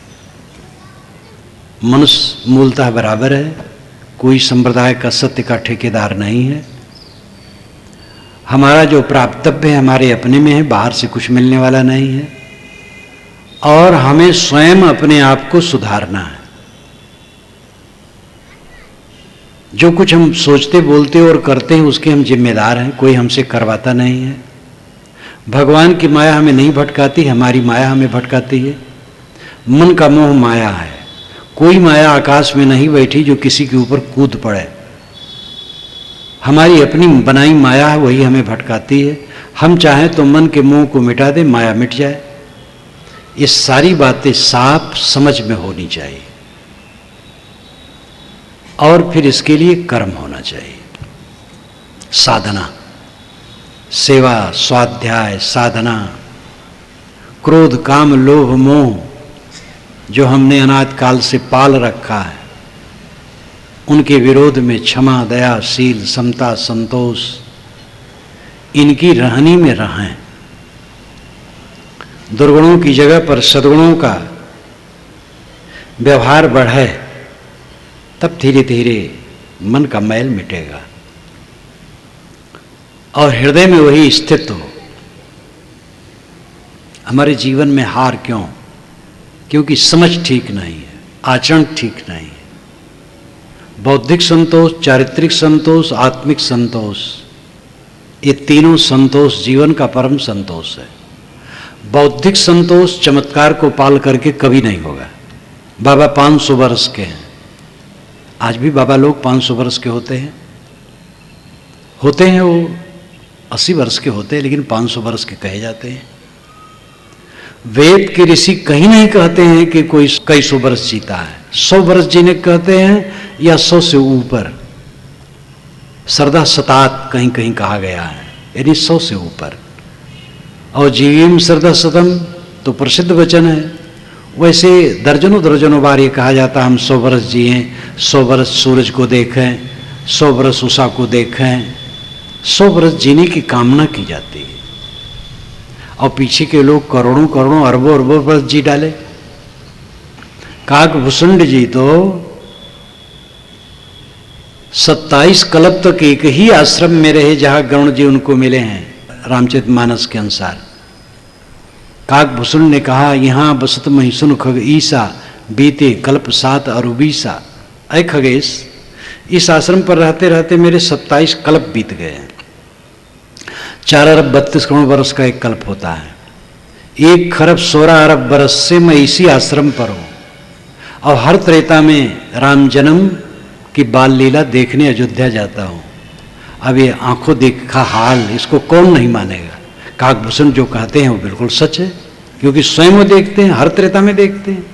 मनुष्य मूलतः बराबर है, कोई संप्रदाय का सत्य का ठेकेदार नहीं है। हमारा जो प्राप्तव्य है हमारे अपने में है, बाहर से कुछ मिलने वाला नहीं है, और हमें स्वयं अपने आप को सुधारना है। जो कुछ हम सोचते बोलते और करते हैं उसके हम जिम्मेदार हैं, कोई हमसे करवाता नहीं है। भगवान की माया हमें नहीं भटकाती, हमारी माया हमें भटकाती है। मन का मोह माया है, कोई माया आकाश में नहीं बैठी जो किसी के ऊपर कूद पड़े। हमारी अपनी बनाई माया है, वही हमें भटकाती है। हम चाहें तो मन के मोह को मिटा दें, माया मिट जाए। ये सारी बातें साफ समझ में होनी चाहिए, और फिर इसके लिए कर्म होना चाहिए। साधना, सेवा, स्वाध्याय, साधना। क्रोध, काम, लोभ, मोह जो हमने अनाद काल से पाल रखा है, उनके विरोध में क्षमा, दया, शील, समता, संतोष, इनकी रहनी में रहें। दुर्गुणों की जगह पर सद्गुणों का व्यवहार बढ़े, तब धीरे धीरे मन का मैल मिटेगा और हृदय में वही स्थित हो। हमारे जीवन में हार क्यों? क्योंकि समझ ठीक नहीं है, आचरण ठीक नहीं है। बौद्धिक संतोष, चारित्रिक संतोष, आत्मिक संतोष, ये तीनों संतोष जीवन का परम संतोष है। बौद्धिक संतोष चमत्कार को पाल करके कभी नहीं होगा। बाबा 500 वर्ष के हैं, आज भी बाबा लोग 500 वर्ष के होते हैं। वो 80 वर्ष के होते हैं, लेकिन 500 वर्ष के कहे जाते हैं। वेद के ऋषि कहीं नहीं कहते हैं कि कोई कई सौ वर्ष जीता है। 100 वर्ष जीने कहते हैं, या 100 से ऊपर। सरदा शतात कहीं कहीं कहा गया है, यानी 100 से ऊपर। और जीवीम सरदा शतम तो प्रसिद्ध वचन है। वैसे दर्जनों दर्जनों बार ये कहा जाता है हम 100 वर्ष जिए, 100 वर्ष सूरज को देखें, 100 वर्ष उषा को देखें। 100 वर्ष जीने की कामना की जाती है, और पीछे के लोग करोड़ों करोड़ों अरबों अरबों वर्ष जी डाले। काकभूषुंड जी तो 27 कल्प तक एक ही आश्रम में रहे जहां गरुण जी उनको मिले हैं, रामचरितमानस के अनुसार। काकभूषुंड ने कहा, यहां बसत मही सुन खग ईसा, बीते कल्प 7 अरुबीसा। अय खगेश, इस आश्रम पर रहते रहते मेरे 27 कल्प बीत गए हैं। 4 अरब 32 करोड़ वर्ष का एक कल्प होता है। 1 खरब 16 अरब वर्ष से मैं इसी आश्रम पर हूं, और हर त्रेता में राम जन्म की बाल लीला देखने अयोध्या जाता हूं। अब ये आंखों देखा हाल, इसको कौन नहीं मानेगा? काकभूषुंड जो कहते हैं वो बिल्कुल सच है, क्योंकि स्वयं वो देखते हैं, हर त्रेता में देखते हैं।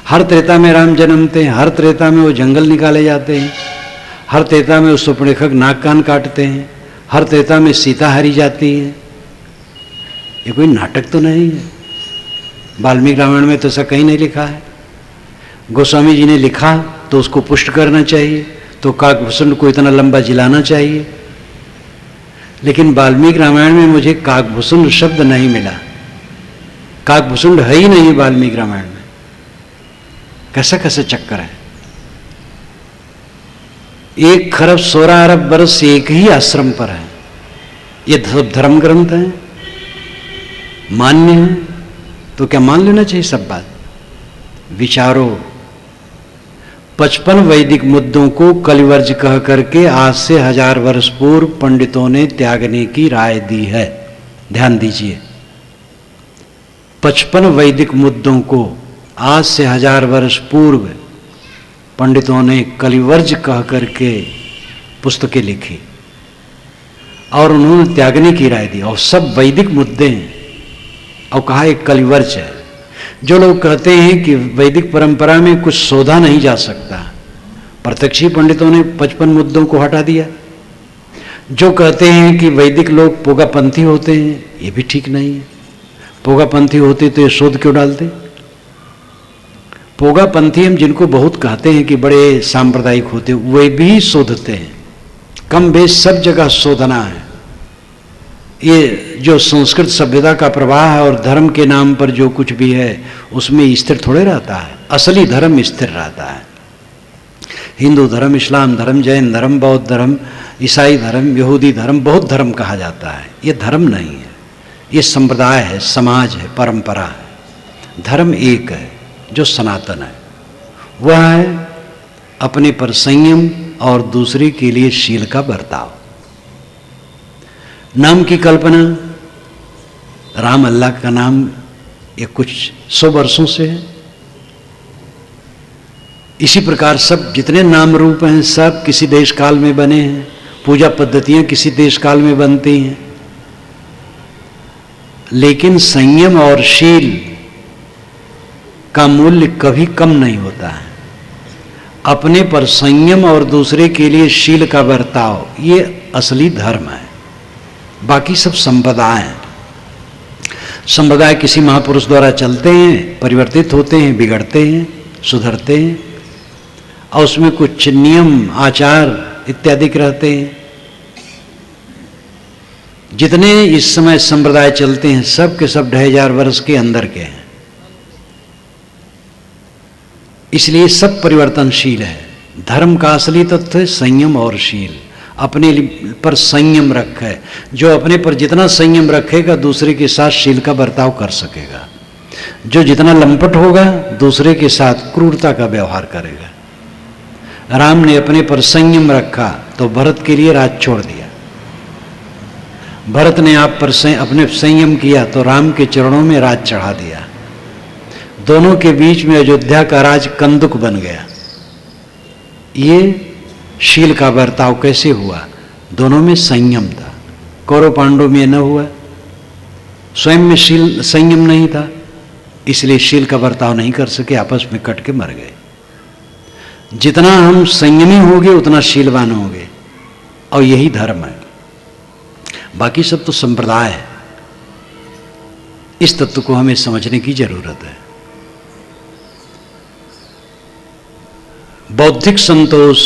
हर त्रेता में राम जन्मते हैं, हर त्रेता में वो जंगल निकाले जाते हैं, हर त्रेता में वो सुपनेखक नाक कान काटते हैं, हर त्रेता में सीता हरी जाती है। ये कोई नाटक तो नहीं है। वाल्मीकि रामायण में तो ऐसा कहीं नहीं लिखा है। गोस्वामी जी ने लिखा तो उसको पुष्ट करना चाहिए, तो काकभूषुंड को इतना लंबा जिलाना चाहिए। लेकिन वाल्मीकि रामायण में मुझे काकभूषुंड शब्द नहीं मिला। काकभूषुंड है ही नहीं वाल्मीकि रामायण में। कैसा कैसा चक्कर है। 1,16 अरब वर्ष एक ही आश्रम पर है। ये सब धर्म ग्रंथ हैं, मान्य है, तो क्या मान लेना चाहिए सब बात? विचारो। 55 वैदिक मुद्दों को कलिवर्ज कह करके आज से 1000 वर्ष पूर्व पंडितों ने त्यागने की राय दी है। ध्यान दीजिए, 55 वैदिक मुद्दों को आज से 1000 वर्ष पूर्व पंडितों ने कलिवर्ज कह करके पुस्तकें लिखी और उन्होंने त्यागने की राय दी, और सब वैदिक मुद्दे हैं। और कहा एक कलिवर्ज है। जो लोग कहते हैं कि वैदिक परंपरा में कुछ शोधा नहीं जा सकता, प्रत्यक्षी पंडितों ने 55 मुद्दों को हटा दिया। जो कहते हैं कि वैदिक लोग पोगापंथी होते हैं, ये भी ठीक नहीं है। पोगापंथी होते तो ये शोध क्यों डालते? पोगापंथी हम जिनको बहुत कहते हैं कि बड़े सांप्रदायिक होते, वे भी शोधते हैं। कम बेश सब जगह शोधना है। ये जो संस्कृत सभ्यता का प्रवाह है और धर्म के नाम पर जो कुछ भी है उसमें स्थिर थोड़े रहता है। असली धर्म स्थिर रहता है। हिंदू धर्म, इस्लाम धर्म, जैन धर्म, बौद्ध धर्म, ईसाई धर्म, यहूदी धर्म, बहुत धर्म कहा जाता है। ये धर्म नहीं है, ये संप्रदाय है, समाज है, परंपरा है। धर्म एक है जो सनातन है, वह है अपने पर संयम और दूसरे के लिए शील का बर्ताव। नाम की कल्पना, राम अल्लाह का नाम, ये कुछ 100 वर्षों से है। इसी प्रकार सब जितने नाम रूप हैं सब किसी देश काल में बने हैं। पूजा पद्धतियां किसी देश काल में बनती हैं, लेकिन संयम और शील का मूल्य कभी कम नहीं होता है। अपने पर संयम और दूसरे के लिए शील का बर्ताव, ये असली धर्म है। बाकी सब संप्रदाय हैं। संप्रदाय किसी महापुरुष द्वारा चलते हैं, परिवर्तित होते हैं, बिगड़ते हैं, सुधरते हैं, और उसमें कुछ नियम आचार इत्यादि रहते हैं। जितने इस समय संप्रदाय चलते हैं सब के सब 2500 वर्ष के अंदर के हैं, इसलिए सब परिवर्तनशील है। धर्म का असली तत्व है संयम और शील। अपने पर संयम रखे, जो अपने पर जितना संयम रखेगा दूसरे के साथ शील का बर्ताव कर सकेगा। जो जितना लंपट होगा दूसरे के साथ क्रूरता का व्यवहार करेगा। राम ने अपने पर संयम रखा तो भरत के लिए राज छोड़ दिया। भरत ने आप पर अपने संयम किया तो राम के चरणों में राज चढ़ा दिया। दोनों के बीच में अयोध्या का राज कंदुक बन गया। ये शील का बर्ताव कैसे हुआ? दोनों में संयम था। कौरव पांडव में न हुआ, स्वयं में शील संयम नहीं था, इसलिए शील का बर्ताव नहीं कर सके, आपस में कट के मर गए। जितना हम संयमी होंगे उतना शीलवान होंगे, और यही धर्म है। बाकी सब तो संप्रदाय है। इस तत्व को हमें समझने की जरूरत है। बौद्धिक संतोष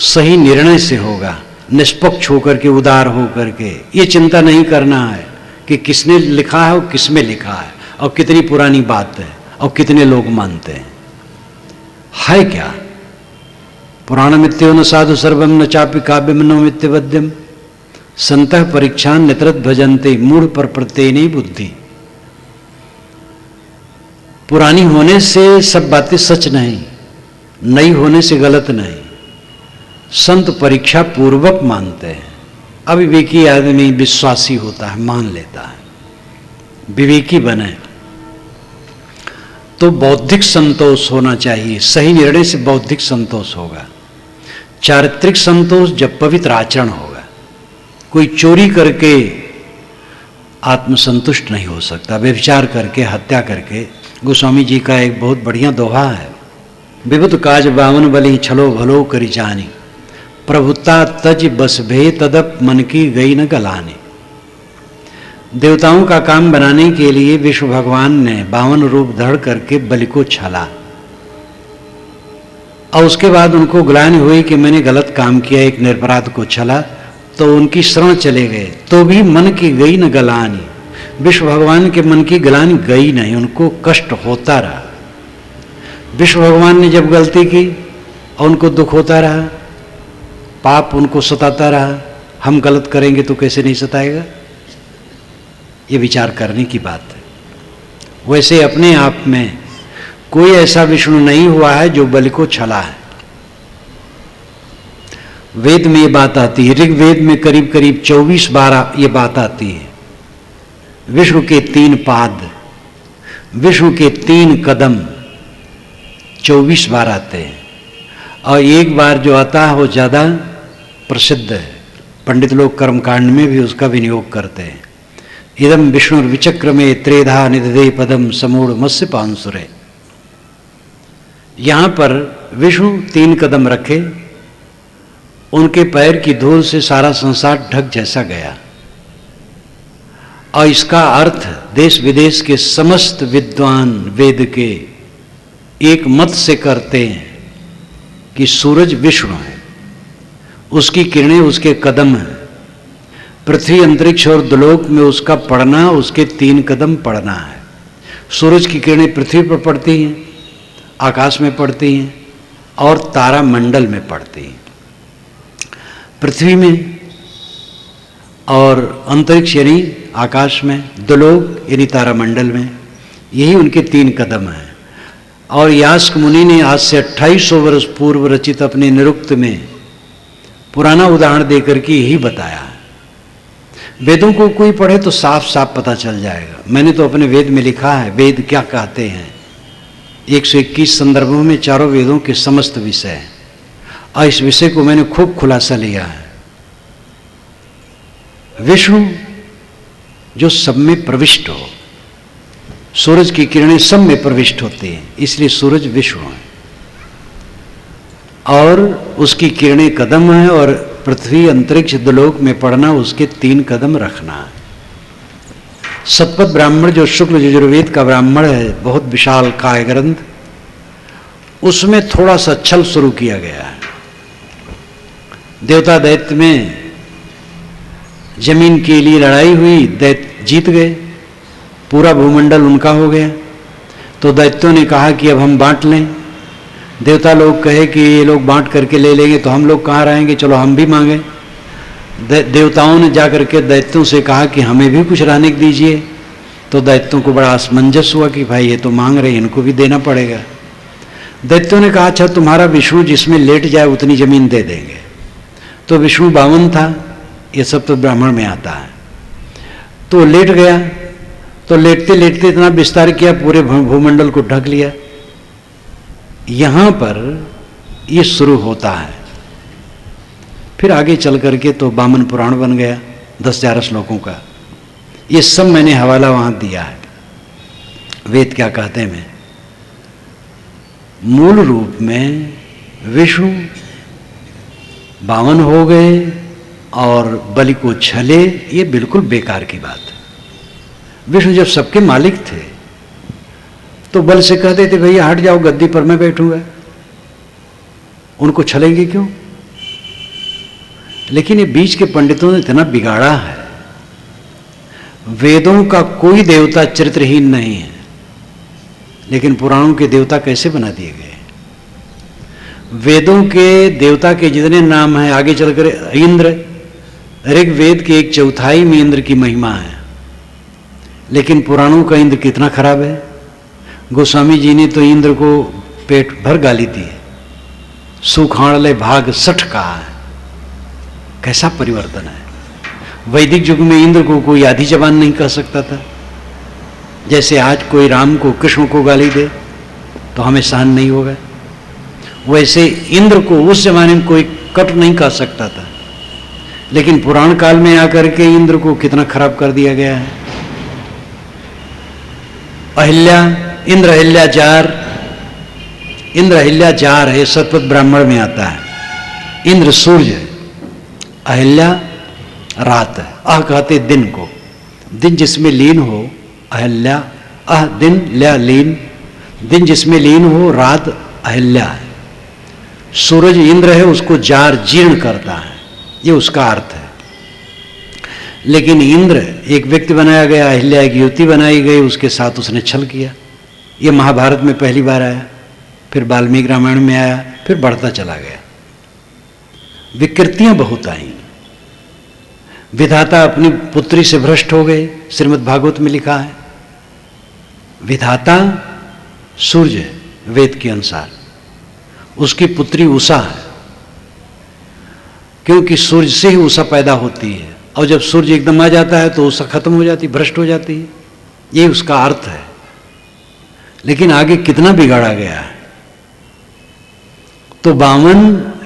सही निर्णय से होगा, निष्पक्ष होकर के, उदार होकर के। ये चिंता नहीं करना है कि किसने लिखा है और किसमें लिखा है और कितनी पुरानी बात है और कितने लोग मानते हैं। है क्या? पुराणमित्यो न साधु सर्वम न चापि काव्यम न मित्यवद्यम संतः परीक्षान नितरत भजन्ते मूढ़ पर प्रत्येने बुद्धि। पुरानी होने से सब बातें सच नहीं, नई होने से गलत नहीं। संत परीक्षा पूर्वक मानते हैं। अविवेकी आदमी विश्वासी होता है, मान लेता है। विवेकी बने तो बौद्धिक संतोष होना चाहिए। सही निर्णय से बौद्धिक संतोष होगा। चारित्रिक संतोष जब पवित्र आचरण होगा। कोई चोरी करके आत्मसंतुष्ट नहीं हो सकता, व्यभिचार करके, हत्या करके। गोस्वामी जी का एक बहुत बढ़िया दोहा है, विभुत काज बावन बलि छलो भलो करी जानी, प्रभुता तज बस भे तदप मन की गई न गलाने। देवताओं का काम बनाने के लिए विष्णु भगवान ने 52 रूप धड़ करके बलि को छला, और उसके बाद उनको ग्लानि हुई कि मैंने गलत काम किया, एक निरपराध को छला, तो उनकी शरण चले गए, तो भी मन की गई न गलानी। विष्णु भगवान के मन की गलानी गई नहीं, उनको कष्ट होता रहा। विष्णु भगवान ने जब गलती की और उनको दुख होता रहा, पाप उनको सताता रहा, हम गलत करेंगे तो कैसे नहीं सताएगा? ये विचार करने की बात है। वैसे अपने आप में कोई ऐसा विष्णु नहीं हुआ है जो बलि को छला है। वेद में ये बात आती है, ऋग्वेद में करीब करीब 24 बार ये बात आती है। विष्णु के 3 पाद, विष्णु के 3 कदम 24 बार आते हैं, और एक बार जो आता है वो ज़्यादा प्रसिद्ध है। पंडित लोग कर्मकांड में भी उसका विनियोग करते हैं। इदम विष्णु विचक्र में त्रेधा निदधे पदम समूढ़ मत्स्य पांसुरे। यहाँ पर विष्णु 3 कदम रखे, उनके पैर की धूल से सारा संसार ढक जैसा गया। और इसका अर्थ देश विदेश के समस्त विद्वान वेद के एक मत से करते हैं कि सूरज विष्णु है, उसकी किरणें उसके कदम हैं। पृथ्वी, अंतरिक्ष और द्युलोक में उसका पड़ना उसके 3 कदम पड़ना है। सूरज की किरणें पृथ्वी पर पड़ती हैं, आकाश में पड़ती हैं, और तारा मंडल में पड़ती हैं। पृथ्वी में और अंतरिक्ष यानी आकाश में, द्युलोक यानी तारामंडल में, यही उनके 3 कदम हैं। और यास्क मुनि ने आज से 2800 वर्ष पूर्व रचित अपने निरुक्त में पुराना उदाहरण देकर के यही बताया है। वेदों को कोई पढ़े तो साफ साफ पता चल जाएगा। मैंने तो अपने वेद में लिखा है वेद क्या कहते हैं। 121 संदर्भों में चारों वेदों के समस्त विषय हैं, और इस विषय को मैंने खूब खुलासा लिया है। विष्णु जो सब में प्रविष्ट हो, सूरज की किरणें सब में प्रविष्ट होती हैं, इसलिए सूरज विष्णु है। और उसकी किरणें कदम है, और पृथ्वी, अंतरिक्ष, द्युलोक में पड़ना उसके 3 कदम रखना है। सतपथ ब्राह्मण जो शुक्ल यजुर्वेद का ब्राह्मण है, बहुत विशाल काय ग्रंथ, उसमें थोड़ा सा छल शुरू किया गया है। देवता दैत्य में जमीन के लिए लड़ाई हुई, दैत्य जीत गए, पूरा भूमंडल उनका हो गया। तो दैत्यों ने कहा कि अब हम बांट लें। देवता लोग कहे कि ये लोग बांट करके ले लेंगे तो हम लोग कहाँ रहेंगे, चलो हम भी मांगे। देवताओं ने जाकर के दैत्यों से कहा कि हमें भी कुछ रहने दीजिए। तो दैत्यों को बड़ा असमंजस हुआ कि भाई ये तो मांग रहे, इनको भी देना पड़ेगा। दैत्यों ने कहा अच्छा तुम्हारा विष्णु जिसमें लेट जाए उतनी जमीन दे देंगे। तो विष्णु 52 था, ये सब तो ब्राह्मण में आता है। तो लेट गया, तो लेटते लेटते इतना विस्तार किया, पूरे भूमंडल को ढक लिया। यहां पर ये शुरू होता है। फिर आगे चल करके तो वामन पुराण बन गया 10,000 श्लोकों का। ये सब मैंने हवाला वहां दिया है। वेद क्या कहते हैं। मूल रूप में विष्णु 52 हो गए और बलि को छले, ये बिल्कुल बेकार की बात है। विष्णु जब सबके मालिक थे तो बल से कहते थे भैया हट जाओ, गद्दी पर मैं बैठूंगा, उनको छलेंगे क्यों? लेकिन ये बीच के पंडितों ने इतना बिगाड़ा है। वेदों का कोई देवता चरित्रहीन नहीं है, लेकिन पुराणों के देवता कैसे बना दिए गए। वेदों के देवता के जितने नाम हैं, आगे चलकर इंद्र, ऋग्वेद के 1/4 में इंद्र की महिमा है, लेकिन पुराणों का इंद्र कितना खराब है। गोस्वामी जी ने तो इंद्र को पेट भर गाली दी है, सुखाणले भाग 60 कहा है। कैसा परिवर्तन है। वैदिक युग में इंद्र को कोई आधी जबान नहीं कह सकता था। जैसे आज कोई राम को, कृष्ण को गाली दे तो हमें सहन नहीं होगा, वैसे इंद्र को उस जमाने में कोई कट नहीं कह सकता था। लेकिन पुराण काल में आकर के इंद्र को कितना खराब कर दिया गया है। अहिल्या, इंद्र अहिल्याचार, इंद्र अहिल्याचार है, सतपथ ब्राह्मण में आता है। इंद्र सूर्य, अहिल्या रात है। अह कहते दिन को, दिन जिसमें लीन हो अहिल्या, अह दिन, ल्या लीन, दिन जिसमें लीन हो रात अहिल्या है। सूरज इंद्र है, उसको जार जीर्ण करता है, ये उसका अर्थ है। लेकिन इंद्र एक व्यक्ति बनाया गया, अहिल्या एक युवती बनाई गई, उसके साथ उसने छल किया। ये महाभारत में पहली बार आया, फिर वाल्मीकि रामायण में आया, फिर बढ़ता चला गया। विकृतियां बहुत आई। विधाता अपनी पुत्री से भ्रष्ट हो गए, श्रीमद् भागवत में लिखा है। विधाता सूर्य है वेद के अनुसार, उसकी पुत्री उषा है, क्योंकि सूर्य से ही उषा पैदा होती है, और जब सूर्य एकदम आ जाता है तो उषा खत्म हो जाती, भ्रष्ट हो जाती है। ये उसका अर्थ है। लेकिन आगे कितना बिगाड़ा गया है। तो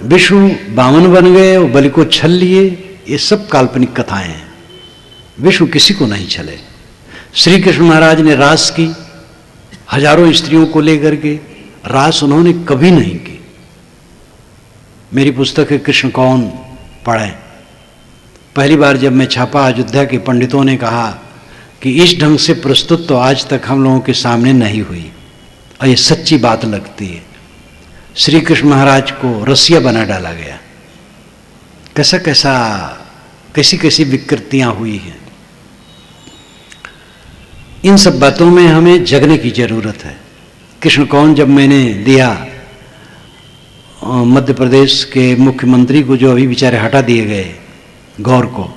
विष्णु बामन बन गए और बलि को छल लिए, ये सब काल्पनिक कथाएं हैं। विष्णु किसी को नहीं छले। श्री कृष्ण महाराज ने रास की, हजारों स्त्रियों को लेकर के रास उन्होंने कभी नहीं की। मेरी पुस्तक है कृष्ण कौन, पढ़ें। पहली बार जब मैं छापा, अयोध्या के पंडितों ने कहा कि इस ढंग से प्रस्तुत तो आज तक हम लोगों के सामने नहीं हुई, और ये सच्ची बात लगती है। श्री कृष्ण महाराज को रसिया बना डाला गया। कैसी कैसी विकृतियां हुई हैं। इन सब बातों में हमें जगने की जरूरत है। कृष्ण कौन जब मैंने दिया मध्य प्रदेश के मुख्यमंत्री को, जो अभी बेचारे हटा दिए गए, गौर को,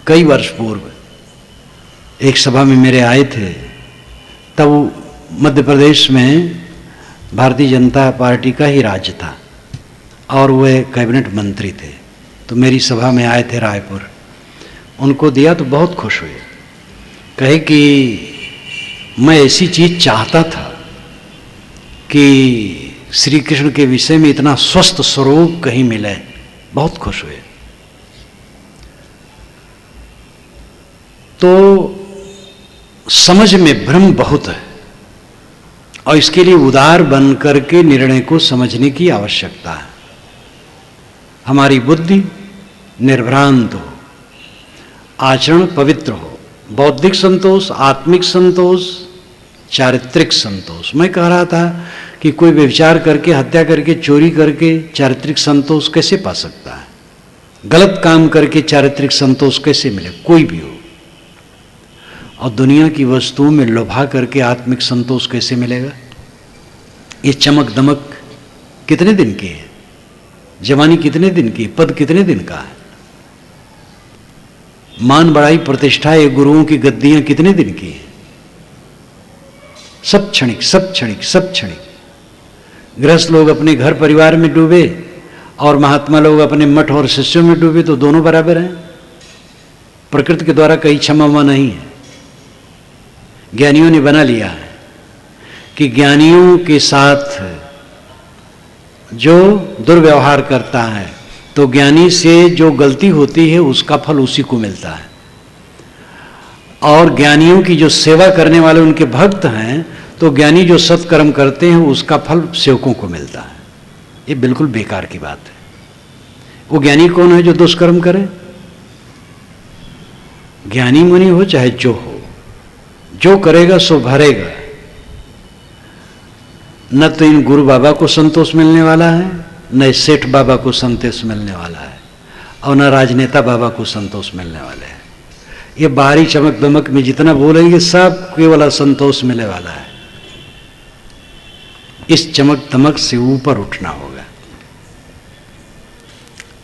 कई वर्ष पूर्व एक सभा में मेरे आए थे। तब मध्य प्रदेश में भारतीय जनता पार्टी का ही राज्य था और वे कैबिनेट मंत्री थे। तो मेरी सभा में आए थे रायपुर, उनको दिया तो बहुत खुश हुए। कहे कि मैं ऐसी चीज चाहता था कि श्री कृष्ण के विषय में इतना स्वस्थ स्वरूप कहीं मिले। बहुत खुश हुए। तो समझ में भ्रम बहुत है, और इसके लिए उदार बन करके निर्णय को समझने की आवश्यकता है। हमारी बुद्धि निर्भ्रांत हो, आचरण पवित्र हो, बौद्धिक संतोष, आत्मिक संतोष, चारित्रिक संतोष। मैं कह रहा था कि कोई व्यभिचार करके, हत्या करके, चोरी करके चारित्रिक संतोष कैसे पा सकता है? गलत काम करके चारित्रिक संतोष कैसे मिले? कोई भी हो। और दुनिया की वस्तुओं में लोभा करके आत्मिक संतोष कैसे मिलेगा? ये चमक दमक कितने दिन की है? जवानी कितने दिन की? पद कितने दिन का है? मान बड़ाई प्रतिष्ठा, ये गुरुओं की गद्दियां कितने दिन की है? सब क्षणिक, सब क्षणिक, सब क्षणिक। गृहस्थ लोग अपने घर परिवार में डूबे और महात्मा लोग अपने मठ और शिष्यों में डूबे, तो दोनों बराबर हैं। प्रकृति के द्वारा कहीं क्षमा नहीं है। ज्ञानियों ने बना लिया है कि ज्ञानियों के साथ जो दुर्व्यवहार करता है, तो ज्ञानी से जो गलती होती है उसका फल उसी को मिलता है। और ज्ञानियों की जो सेवा करने वाले उनके भक्त हैं, तो ज्ञानी जो सत्कर्म करते हैं उसका फल सेवकों को मिलता है। ये बिल्कुल बेकार की बात है। वो ज्ञानी कौन है जो दुष्कर्म करे? ज्ञानी मुनि हो चाहे जो हो, जो करेगा सो भरेगा। न तो इन गुरु बाबा को संतोष मिलने वाला है, न सेठ बाबा को संतोष मिलने वाला है, और न राजनेता बाबा को संतोष मिलने वाले हैं। ये बाहरी चमक दमक में जितना बोलेंगे सब केवल संतोष मिलने वाला है। इस चमक दमक से ऊपर उठना होगा।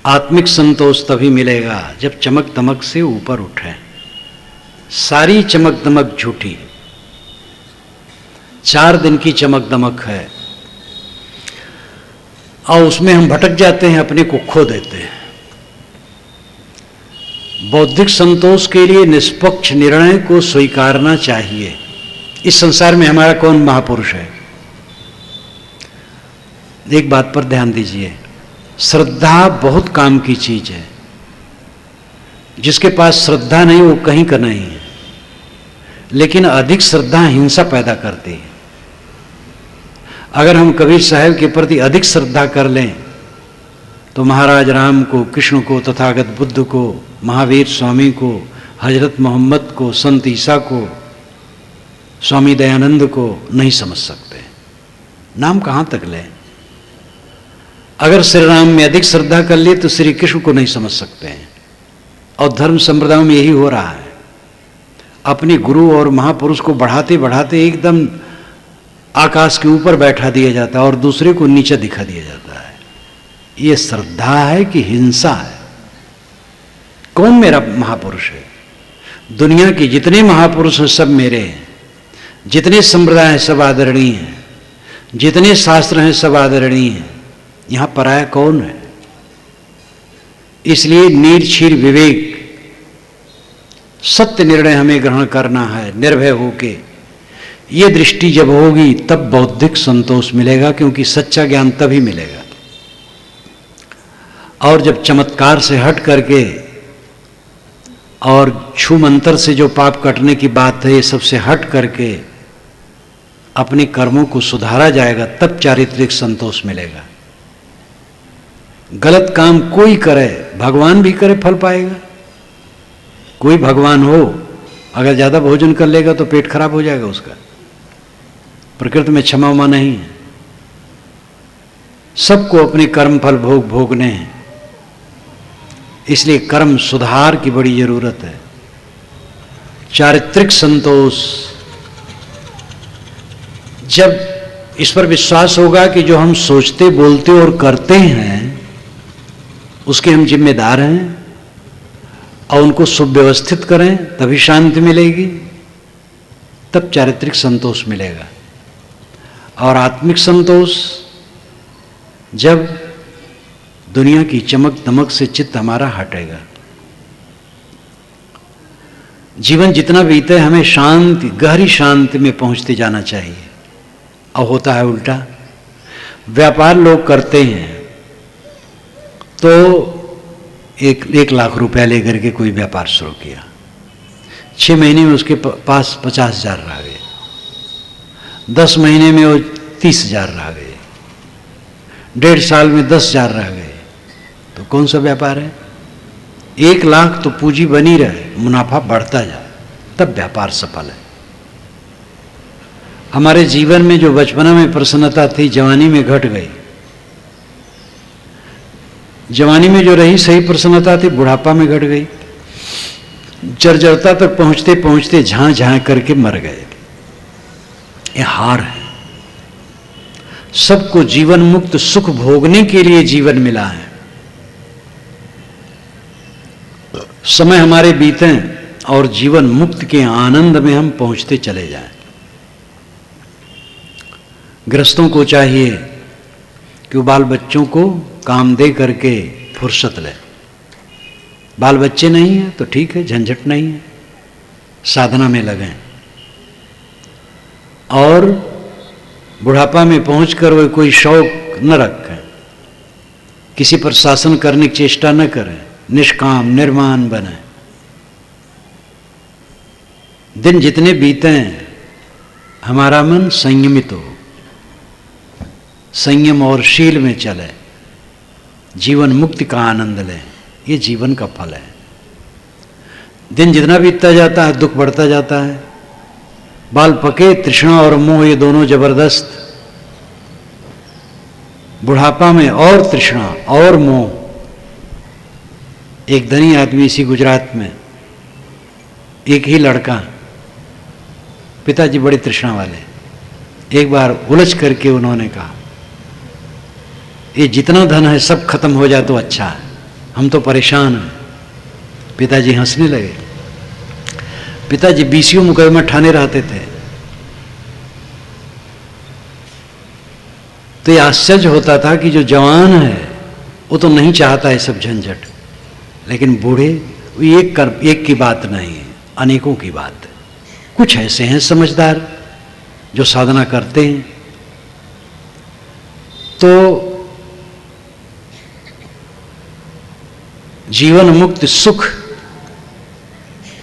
आत्मिक संतोष तभी मिलेगा जब चमक दमक से ऊपर उठे। सारी चमक दमक झूठी, 4 दिन की चमक दमक है, और उसमें हम भटक जाते हैं, अपने को खो देते हैं। बौद्धिक संतोष के लिए निष्पक्ष निर्णय को स्वीकारना चाहिए। इस संसार में हमारा कौन महापुरुष है? एक बात पर ध्यान दीजिए, श्रद्धा बहुत काम की चीज है। जिसके पास श्रद्धा नहीं वो कहीं का नहीं है। लेकिन अधिक श्रद्धा हिंसा पैदा करती है। अगर हम कबीर साहब के प्रति अधिक श्रद्धा कर लें तो महाराज राम को, कृष्ण को, तथागत बुद्ध को, महावीर स्वामी को, हजरत मोहम्मद को, संत ईसा को, स्वामी दयानंद को नहीं समझ सकते। नाम कहां तक लें? अगर श्री राम में अधिक श्रद्धा कर लिए तो श्री कृष्ण को नहीं समझ सकते हैं। और धर्म संप्रदायों में यही हो रहा है। अपने गुरु और महापुरुष को बढ़ाते बढ़ाते एकदम आकाश के ऊपर बैठा दिया जाता है और दूसरे को नीचे दिखा दिया जाता है। ये श्रद्धा है कि हिंसा है? कौन मेरा महापुरुष है? दुनिया के जितने महापुरुष हैं सब मेरे हैं, जितने संप्रदाय हैं सब आदरणीय हैं, जितने शास्त्र हैं सब आदरणीय हैं। यहां पराया कौन है? इसलिए निर्क्षीर विवेक, सत्य निर्णय हमें ग्रहण करना है निर्भय होके। ये दृष्टि जब होगी तब बौद्धिक संतोष मिलेगा, क्योंकि सच्चा ज्ञान तभी मिलेगा। और जब चमत्कार से हट करके और छू मंत्र से जो पाप कटने की बात है, ये सबसे हट करके अपने कर्मों को सुधारा जाएगा, तब चारित्रिक संतोष मिलेगा। गलत काम कोई करे, भगवान भी करे, फल पाएगा। कोई भगवान हो, अगर ज्यादा भोजन कर लेगा तो पेट खराब हो जाएगा उसका। प्रकृति में क्षमा उमा नहीं है, सबको अपने कर्म फल भोगने हैं। इसलिए कर्म सुधार की बड़ी जरूरत है। चारित्रिक संतोष, जब इस पर विश्वास होगा कि जो हम सोचते बोलते और करते हैं उसके हम जिम्मेदार हैं और उनको सुव्यवस्थित करें, तभी शांति मिलेगी, तब चारित्रिक संतोष मिलेगा। और आत्मिक संतोष, जब दुनिया की चमक दमक से चित्त हमारा हटेगा। जीवन जितना बीते हमें शांति, गहरी शांति में पहुंचते जाना चाहिए। और होता है उल्टा। व्यापार लोग करते हैं तो 1 लाख रुपया लेकर के कोई व्यापार शुरू किया, 6 महीने में उसके पास 50,000 रह गए, 10 महीने में वो 30,000 रह गए, 1.5 साल में 10,000 रह गए। तो कौन सा व्यापार है? 1 लाख तो पूंजी बनी रहे, मुनाफा बढ़ता जाए, तब व्यापार सफल है। हमारे जीवन में जो बचपना में प्रसन्नता थी, जवानी में घट गई। जवानी में जो रही सही प्रसन्नता थी, बुढ़ापा में घट गई। जर्जरता तक पहुंचते पहुंचते झां झां करके मर गए। ये हार है। सबको जीवन मुक्त सुख भोगने के लिए जीवन मिला है। समय हमारे बीते और जीवन मुक्त के आनंद में हम पहुंचते चले जाएं। गृहस्थों को चाहिए कि वो बाल बच्चों को काम दे करके फुर्सत ले। बाल बच्चे नहीं है तो ठीक है, झंझट नहीं है, साधना में लगें। और बुढ़ापा में पहुंचकर वो कोई शौक न रखें, किसी पर शासन करने की चेष्टा न करें, निष्काम निर्माण बने। दिन जितने बीते हमारा मन संयमित हो, संयम और शील में चले, जीवन मुक्ति का आनंद लें। ये जीवन का फल है। दिन जितना बीतता जाता है दुख बढ़ता जाता है। बाल पके, तृष्णा और मोह ये दोनों जबरदस्त। बुढ़ापा में और तृष्णा और मोह। एक धनी आदमी इसी गुजरात में, एक ही लड़का, पिताजी बड़ी तृष्णा वाले। एक बार उलझ करके उन्होंने कहा, ये जितना धन है सब खत्म हो जाए तो अच्छा है, हम तो परेशान हैं। पिताजी हंसने लगे। पिताजी 20 मुकदमा ठाणे रहते थे। तो ये आश्चर्य होता था कि जो जवान है वो तो नहीं चाहता है सब झंझट, लेकिन बूढ़े एक की बात नहीं है, अनेकों की बात है। कुछ ऐसे हैं समझदार जो साधना करते हैं। तो जीवन मुक्त सुख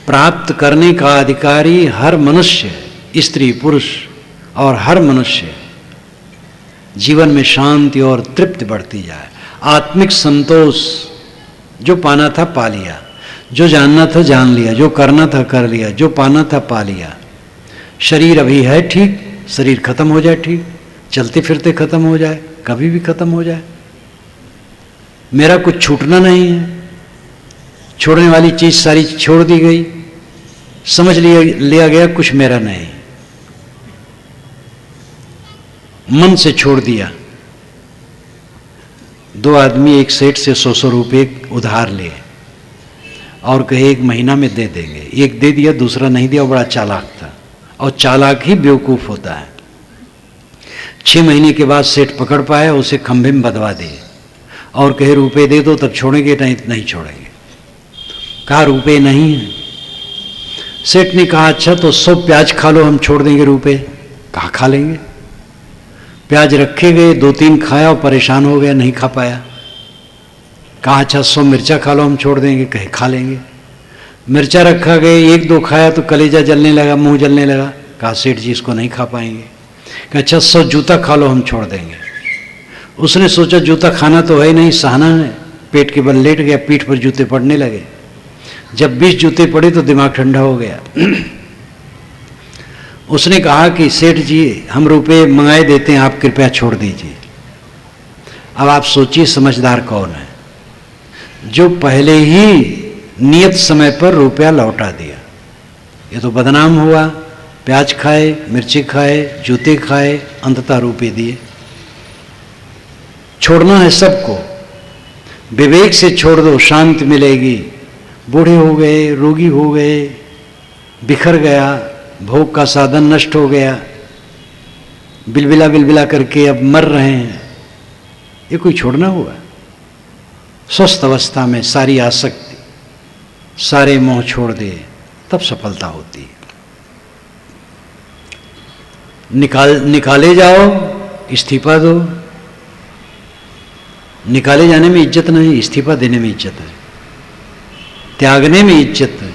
प्राप्त करने का अधिकारी हर मनुष्य, स्त्री पुरुष और हर मनुष्य। जीवन में शांति और तृप्ति बढ़ती जाए। आत्मिक संतोष, जो पाना था पा लिया, जो जानना था जान लिया, जो करना था कर लिया, जो पाना था पा लिया। शरीर अभी है ठीक, शरीर खत्म हो जाए ठीक, चलते फिरते खत्म हो जाए, कभी भी खत्म हो जाए। मेरा कुछ छूटना नहीं है। छोड़ने वाली चीज सारी छोड़ दी गई, समझ लिया गया कुछ मेरा नहीं, मन से छोड़ दिया। दो आदमी एक सेठ से 100 रुपये उधार लिए और कहे 1 महीना में दे देंगे। एक दे दिया, दूसरा नहीं दिया, बड़ा चालाक था। और चालाक ही बेवकूफ़ होता है। 6 महीने के बाद सेठ पकड़ पाया, उसे खंभे में बंधवा दिए और कहे रुपए दे दो तब छोड़ेंगे, नहीं छोड़ेंगे। कहा रुपए नहीं है। सेठ ने कहा अच्छा तो 100 प्याज खा लो, हम छोड़ देंगे रुपए। कहा खा लेंगे। प्याज रखे गए, 2-3 खाया और परेशान हो गया, नहीं खा पाया। कहा अच्छा 100 मिर्चा खा लो, हम छोड़ देंगे। कहे खा लेंगे। मिर्चा रखा गए, 1-2 खाया तो कलेजा जलने लगा, मुंह जलने लगा। कहा सेठ जी इसको नहीं खा पाएंगे। कहा अच्छा 100 जूता खा लो, हम छोड़ देंगे। उसने सोचा जूता खाना तो है नहीं, सहना है। पेट के बल लेट गया, पीठ पर जूते पड़ने लगे। जब 20 जूते पड़े तो दिमाग ठंडा हो गया। उसने कहा कि सेठ जी हम रुपए मंगाए देते हैं, आप कृपया छोड़ दीजिए। अब आप सोचिए समझदार कौन है, जो पहले ही नियत समय पर रुपया लौटा दिया। ये तो बदनाम हुआ। प्याज खाए, मिर्ची खाए, जूते खाए, अंततः रुपए दिए। छोड़ना है सबको, विवेक से छोड़ दो, शांति मिलेगी। बूढ़े हो गए, रोगी हो गए, बिखर गया, भोग का साधन नष्ट हो गया, बिलबिला बिलबिला करके अब मर रहे हैं, ये कोई छोड़ना हुआ? स्वस्थ अवस्था में सारी आसक्ति, सारे मोह छोड़ दे, तब सफलता होती है। निकाले जाओ, इस्तीफा दो। निकाले जाने में इज्जत नहीं, इस्तीफा देने में इज्जत है। त्यागने में इज्जत है।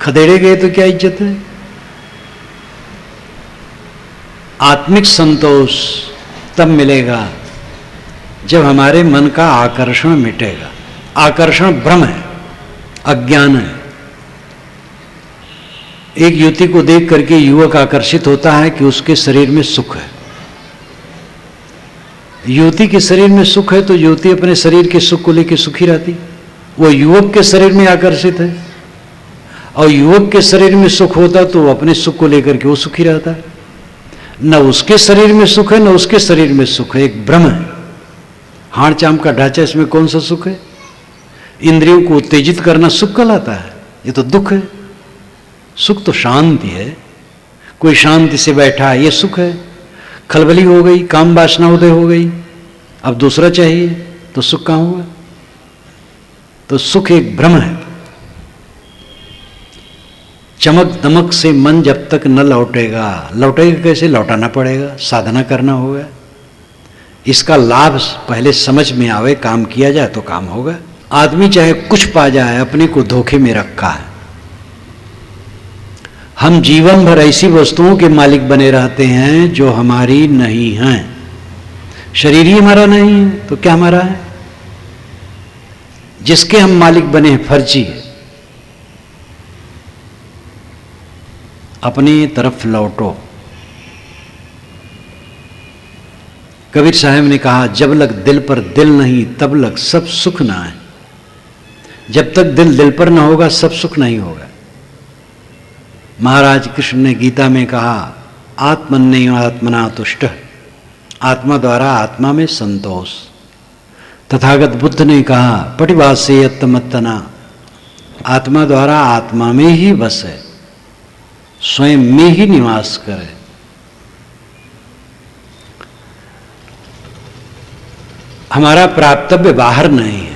खदेड़े गए तो क्या इज्जत है? आत्मिक संतोष तब मिलेगा जब हमारे मन का आकर्षण मिटेगा। आकर्षण भ्रम है, अज्ञान है। एक युवती को देख करके युवक आकर्षित होता है कि उसके शरीर में सुख है। युवती के शरीर में सुख है तो युवती अपने शरीर के सुख को लेकर सुखी रहती। वो युवक के शरीर में आकर्षित है और युवक के शरीर में सुख होता तो वो अपने सुख को लेकर के वो सुखी रहता। न उसके शरीर में सुख है न उसके शरीर में सुख है, एक भ्रम है। हाड़ चाम का ढांचा, इसमें कौन सा सुख है? इंद्रियों को उत्तेजित करना सुख कहलाता है, ये तो दुख है। सुख तो शांति है। कोई शांति से बैठा है, ये सुख है। खलबली हो गई, काम वासना उदय हो गई, अब दूसरा चाहिए, तो सुख कहाँ हुआ? तो सुख एक भ्रम है। चमक दमक से मन जब तक न लौटेगा, लौटेगा कैसे? लौटाना पड़ेगा, साधना करना होगा। इसका लाभ पहले समझ में आवे, काम किया जाए तो काम होगा। आदमी चाहे कुछ पा जाए, अपने को धोखे में रखा है। हम जीवन भर ऐसी वस्तुओं के मालिक बने रहते हैं जो हमारी नहीं हैं। शरीर ही हमारा नहीं है तो क्या हमारा है? जिसके हम मालिक बने हैं फर्जी है। अपनी तरफ लौटो। कबीर साहब ने कहा, जब लग दिल पर दिल नहीं तब लग सब सुख ना है। जब तक दिल दिल पर ना होगा सब सुख नहीं होगा। महाराज कृष्ण ने गीता में कहा, आत्मन्यो आत्मना तुष्ट, आत्मा द्वारा आत्मा में संतोष। तथागत बुद्ध ने कहा, पटिवासे यत्तमत्तना, आत्मा द्वारा आत्मा में ही बस है, स्वयं में ही निवास करे। हमारा प्राप्तव्य बाहर नहीं है।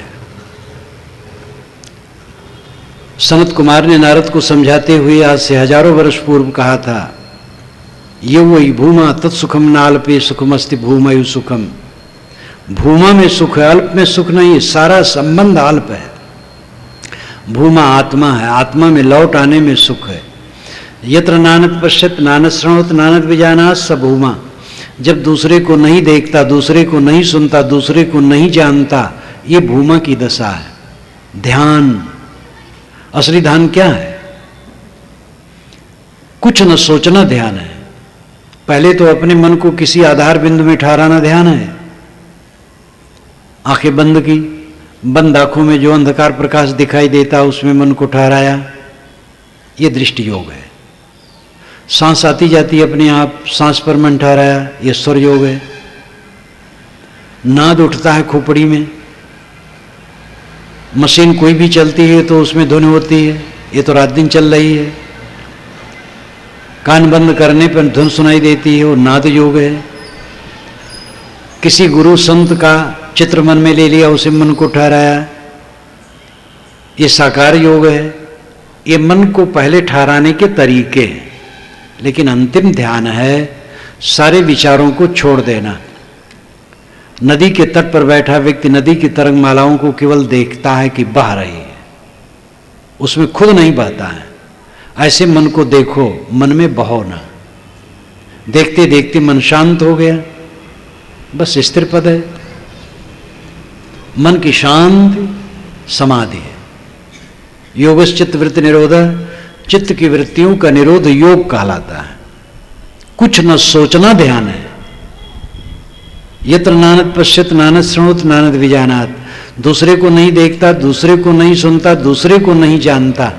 सनत कुमार ने नारद को समझाते हुए आज से हजारों वर्ष पूर्व कहा था, ये वही भूमा तत्सुखम नाल्पे सुखमस्ति भूमयु सुखम। भूमा में सुख है, अल्प में सुख नहीं है। सारा संबंध अल्प है। भूमा आत्मा है, आत्मा में लौट आने में सुख है। यत्र नानद पश्यत नानद श्रृणोत नानद विजानात स भूमा। जब दूसरे को नहीं देखता, दूसरे को नहीं सुनता, दूसरे को नहीं जानता, ये भूमा की दशा है। ध्यान, असली ध्यान क्या है? कुछ न सोचना ध्यान है। पहले तो अपने मन को किसी आधार बिंदु में ठहराना ध्यान है। आंखें बंद की, बंद आंखों में जो अंधकार प्रकाश दिखाई देता उसमें मन को ठहराया, ये दृष्टि योग है। सांस आती जाती अपने आप, सांस पर मन ठहराया, ये स्वर योग है। नाद उठता है खोपड़ी में, मशीन कोई भी चलती है तो उसमें ध्वनि होती है, ये तो रात दिन चल रही है। कान बंद करने पर धुन सुनाई देती है, वो नाद योग है। किसी गुरु संत का चित्र मन में ले लिया, उसे मन को ठहराया, ये साकार योग है। ये मन को पहले ठहराने के तरीके हैं, लेकिन अंतिम ध्यान है सारे विचारों को छोड़ देना। नदी के तट पर बैठा व्यक्ति नदी की तरंग मालाओं को केवल देखता है कि बह रही है, उसमें खुद नहीं बहता है। ऐसे मन को देखो, मन में बहो ना। देखते देखते मन शांत हो गया, बस स्थिर पद है। मन की शांति समाधि है। योगश्चित्त वृत्ति निरोध, चित्त की वृत्तियों का निरोध योग कहलाता है। कुछ न सोचना ध्यान है। यत्र नानद पश्यत नानद शृणोत नानद विजानात। दूसरे को नहीं देखता, दूसरे को नहीं सुनता, दूसरे को नहीं जानता,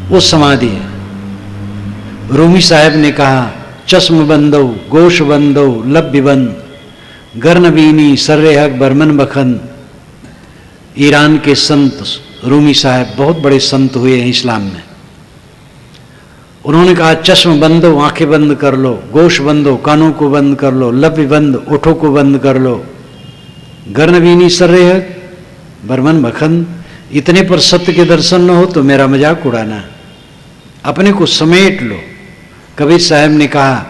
वो समाधि है। रूमी साहब ने कहा, चश्म बंदो गोश बंदो लब्य बंद गर्नबीनी सर्रेहक बर्मन बखन। ईरान के संत रूमी साहब बहुत बड़े संत हुए हैं इस्लाम में। उन्होंने कहा, चश्म बंदो आंखें बंद कर लो, गोश बंदो कानों को बंद कर लो, लब्य बंद ओठों को बंद कर लो, गर्नबीनी सर्रेहक बर्मन बखन। इतने पर सत्य के दर्शन न हो तो मेरा मजाक उड़ाना, अपने को समेट लो। कबीर साहब ने कहा,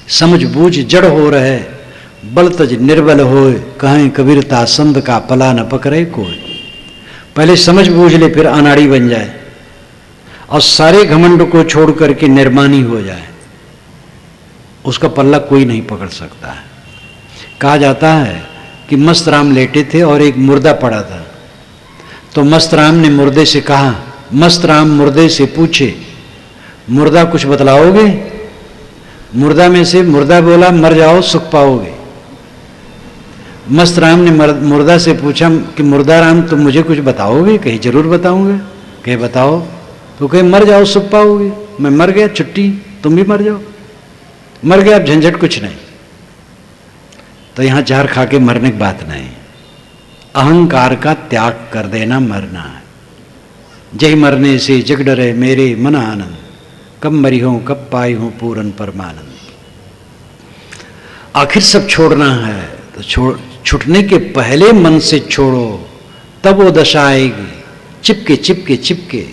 समझ बूझ जड़ हो रहे बल तज निर्बल होए, कहें कबीरता संत का पला न पकड़े कोई। पहले समझ बूझ ले, फिर अनाड़ी बन जाए और सारे घमंड को छोड़ करके निर्मानी हो जाए, उसका पल्ला कोई नहीं पकड़ सकता है। कहा जाता है कि मस्त राम लेटे थे और एक मुर्दा पड़ा था, तो मस्त राम ने मुर्दे से कहा, मस्त राम मुर्दे से पूछे, मुर्दा कुछ बतलाओगे? मुर्दा में से मुर्दा बोला, मर जाओ सुख पाओगे। मस्त राम ने मुर्दा से पूछा कि मुर्दा राम तुम मुझे कुछ बताओगे? कहे जरूर बताऊंगा। कहे बताओ। तो कहे मर जाओ सुख पाओगे। मैं मर गया, छुट्टी, तुम भी मर जाओ। मर गया, अब झंझट कुछ नहीं। तो यहां जहर खा के मरने की बात नहीं, अहंकार का त्याग कर देना मरना है। जय मरने से जग डरे मेरे मन आनंद, कब मरी हूं कब पाई हूं पूरन परमानंद। आखिर सब छोड़ना है तो छूटने के पहले मन से छोड़ो, तब वो दशा आएगी। चिपके चिपके चिपके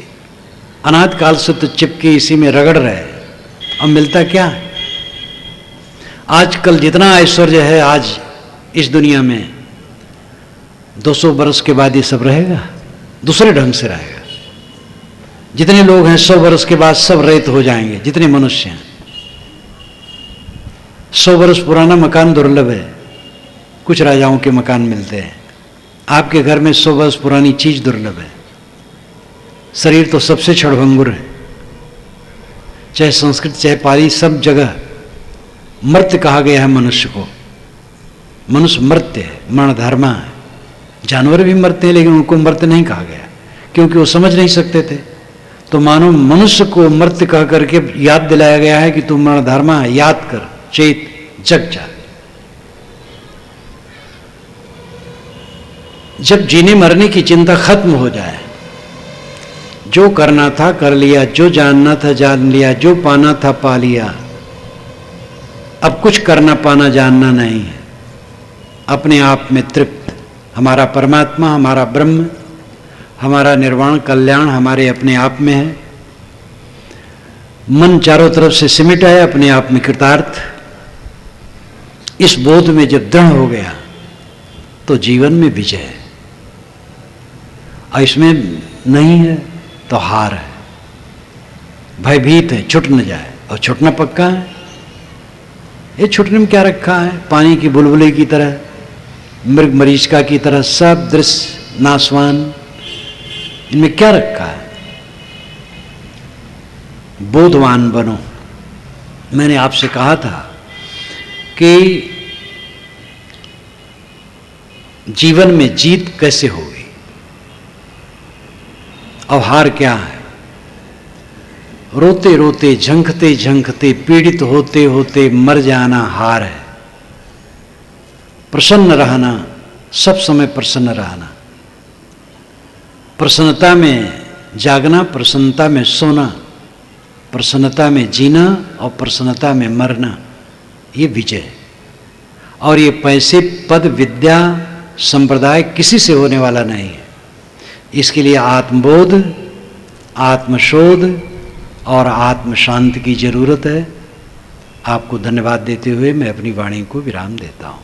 अनाद काल से तो चिपके इसी में रगड़ रहे, अब मिलता क्या है? आजकल जितना ऐश्वर्य है आज इस दुनिया में, 200 वर्ष के बाद ये सब रहेगा, दूसरे ढंग से रहेगा। जितने लोग हैं 100 वर्ष के बाद सब रेत हो जाएंगे, जितने मनुष्य हैं। 100 वर्ष पुराना मकान दुर्लभ है, कुछ राजाओं के मकान मिलते हैं। आपके घर में 100 वर्ष पुरानी चीज दुर्लभ है। शरीर तो सबसे क्षणभंगुर है, चाहे संस्कृत चाहे पाली, सब जगह मर्त्य कहा गया है मनुष्य को। मनुष्य मर्त्य है, मरणधर्मा है। जानवर भी मरते हैं लेकिन उनको मर्त्य नहीं कहा गया, क्योंकि वो समझ नहीं सकते थे। तो मानो मनुष्य को मर्त्य कह करके याद दिलाया गया है कि तू मरणधर्मा है, याद कर, चेत, जग जा। जब जीने मरने की चिंता खत्म हो जाए, जो करना था कर लिया, जो जानना था जान लिया, जो पाना था पा लिया, अब कुछ करना पाना जानना नहीं है। अपने आप में तृप्त, हमारा परमात्मा, हमारा ब्रह्म, हमारा निर्वाण कल्याण हमारे अपने आप में है। मन चारों तरफ से सिमट है, अपने आप में कृतार्थ। इस बोध में जब दृढ़ हो गया तो जीवन में विजय है, और इसमें नहीं है तो हार है, भयभीत है, छूट न जाए, और छूटना पक्का है। ये छूटने में क्या रखा है? पानी की बुलबुले की तरह, मृग मरीचिका की तरह सब दृश्य नाशवान, इनमें क्या रखा है? बोधवान बनो। मैंने आपसे कहा था कि जीवन में जीत कैसे होगी और हार क्या है। रोते रोते, झंकते झंकते, पीड़ित होते होते मर जाना हार है। प्रसन्न रहना, सब समय प्रसन्न रहना, प्रसन्नता में जागना, प्रसन्नता में सोना, प्रसन्नता में जीना और प्रसन्नता में मरना, ये विजय है। और ये पैसे, पद, विद्या, संप्रदाय किसी से होने वाला नहीं है। इसके लिए आत्मबोध, आत्मशोध और आत्म शांति की जरूरत है। आपको धन्यवाद देते हुए मैं अपनी वाणी को विराम देता हूँ।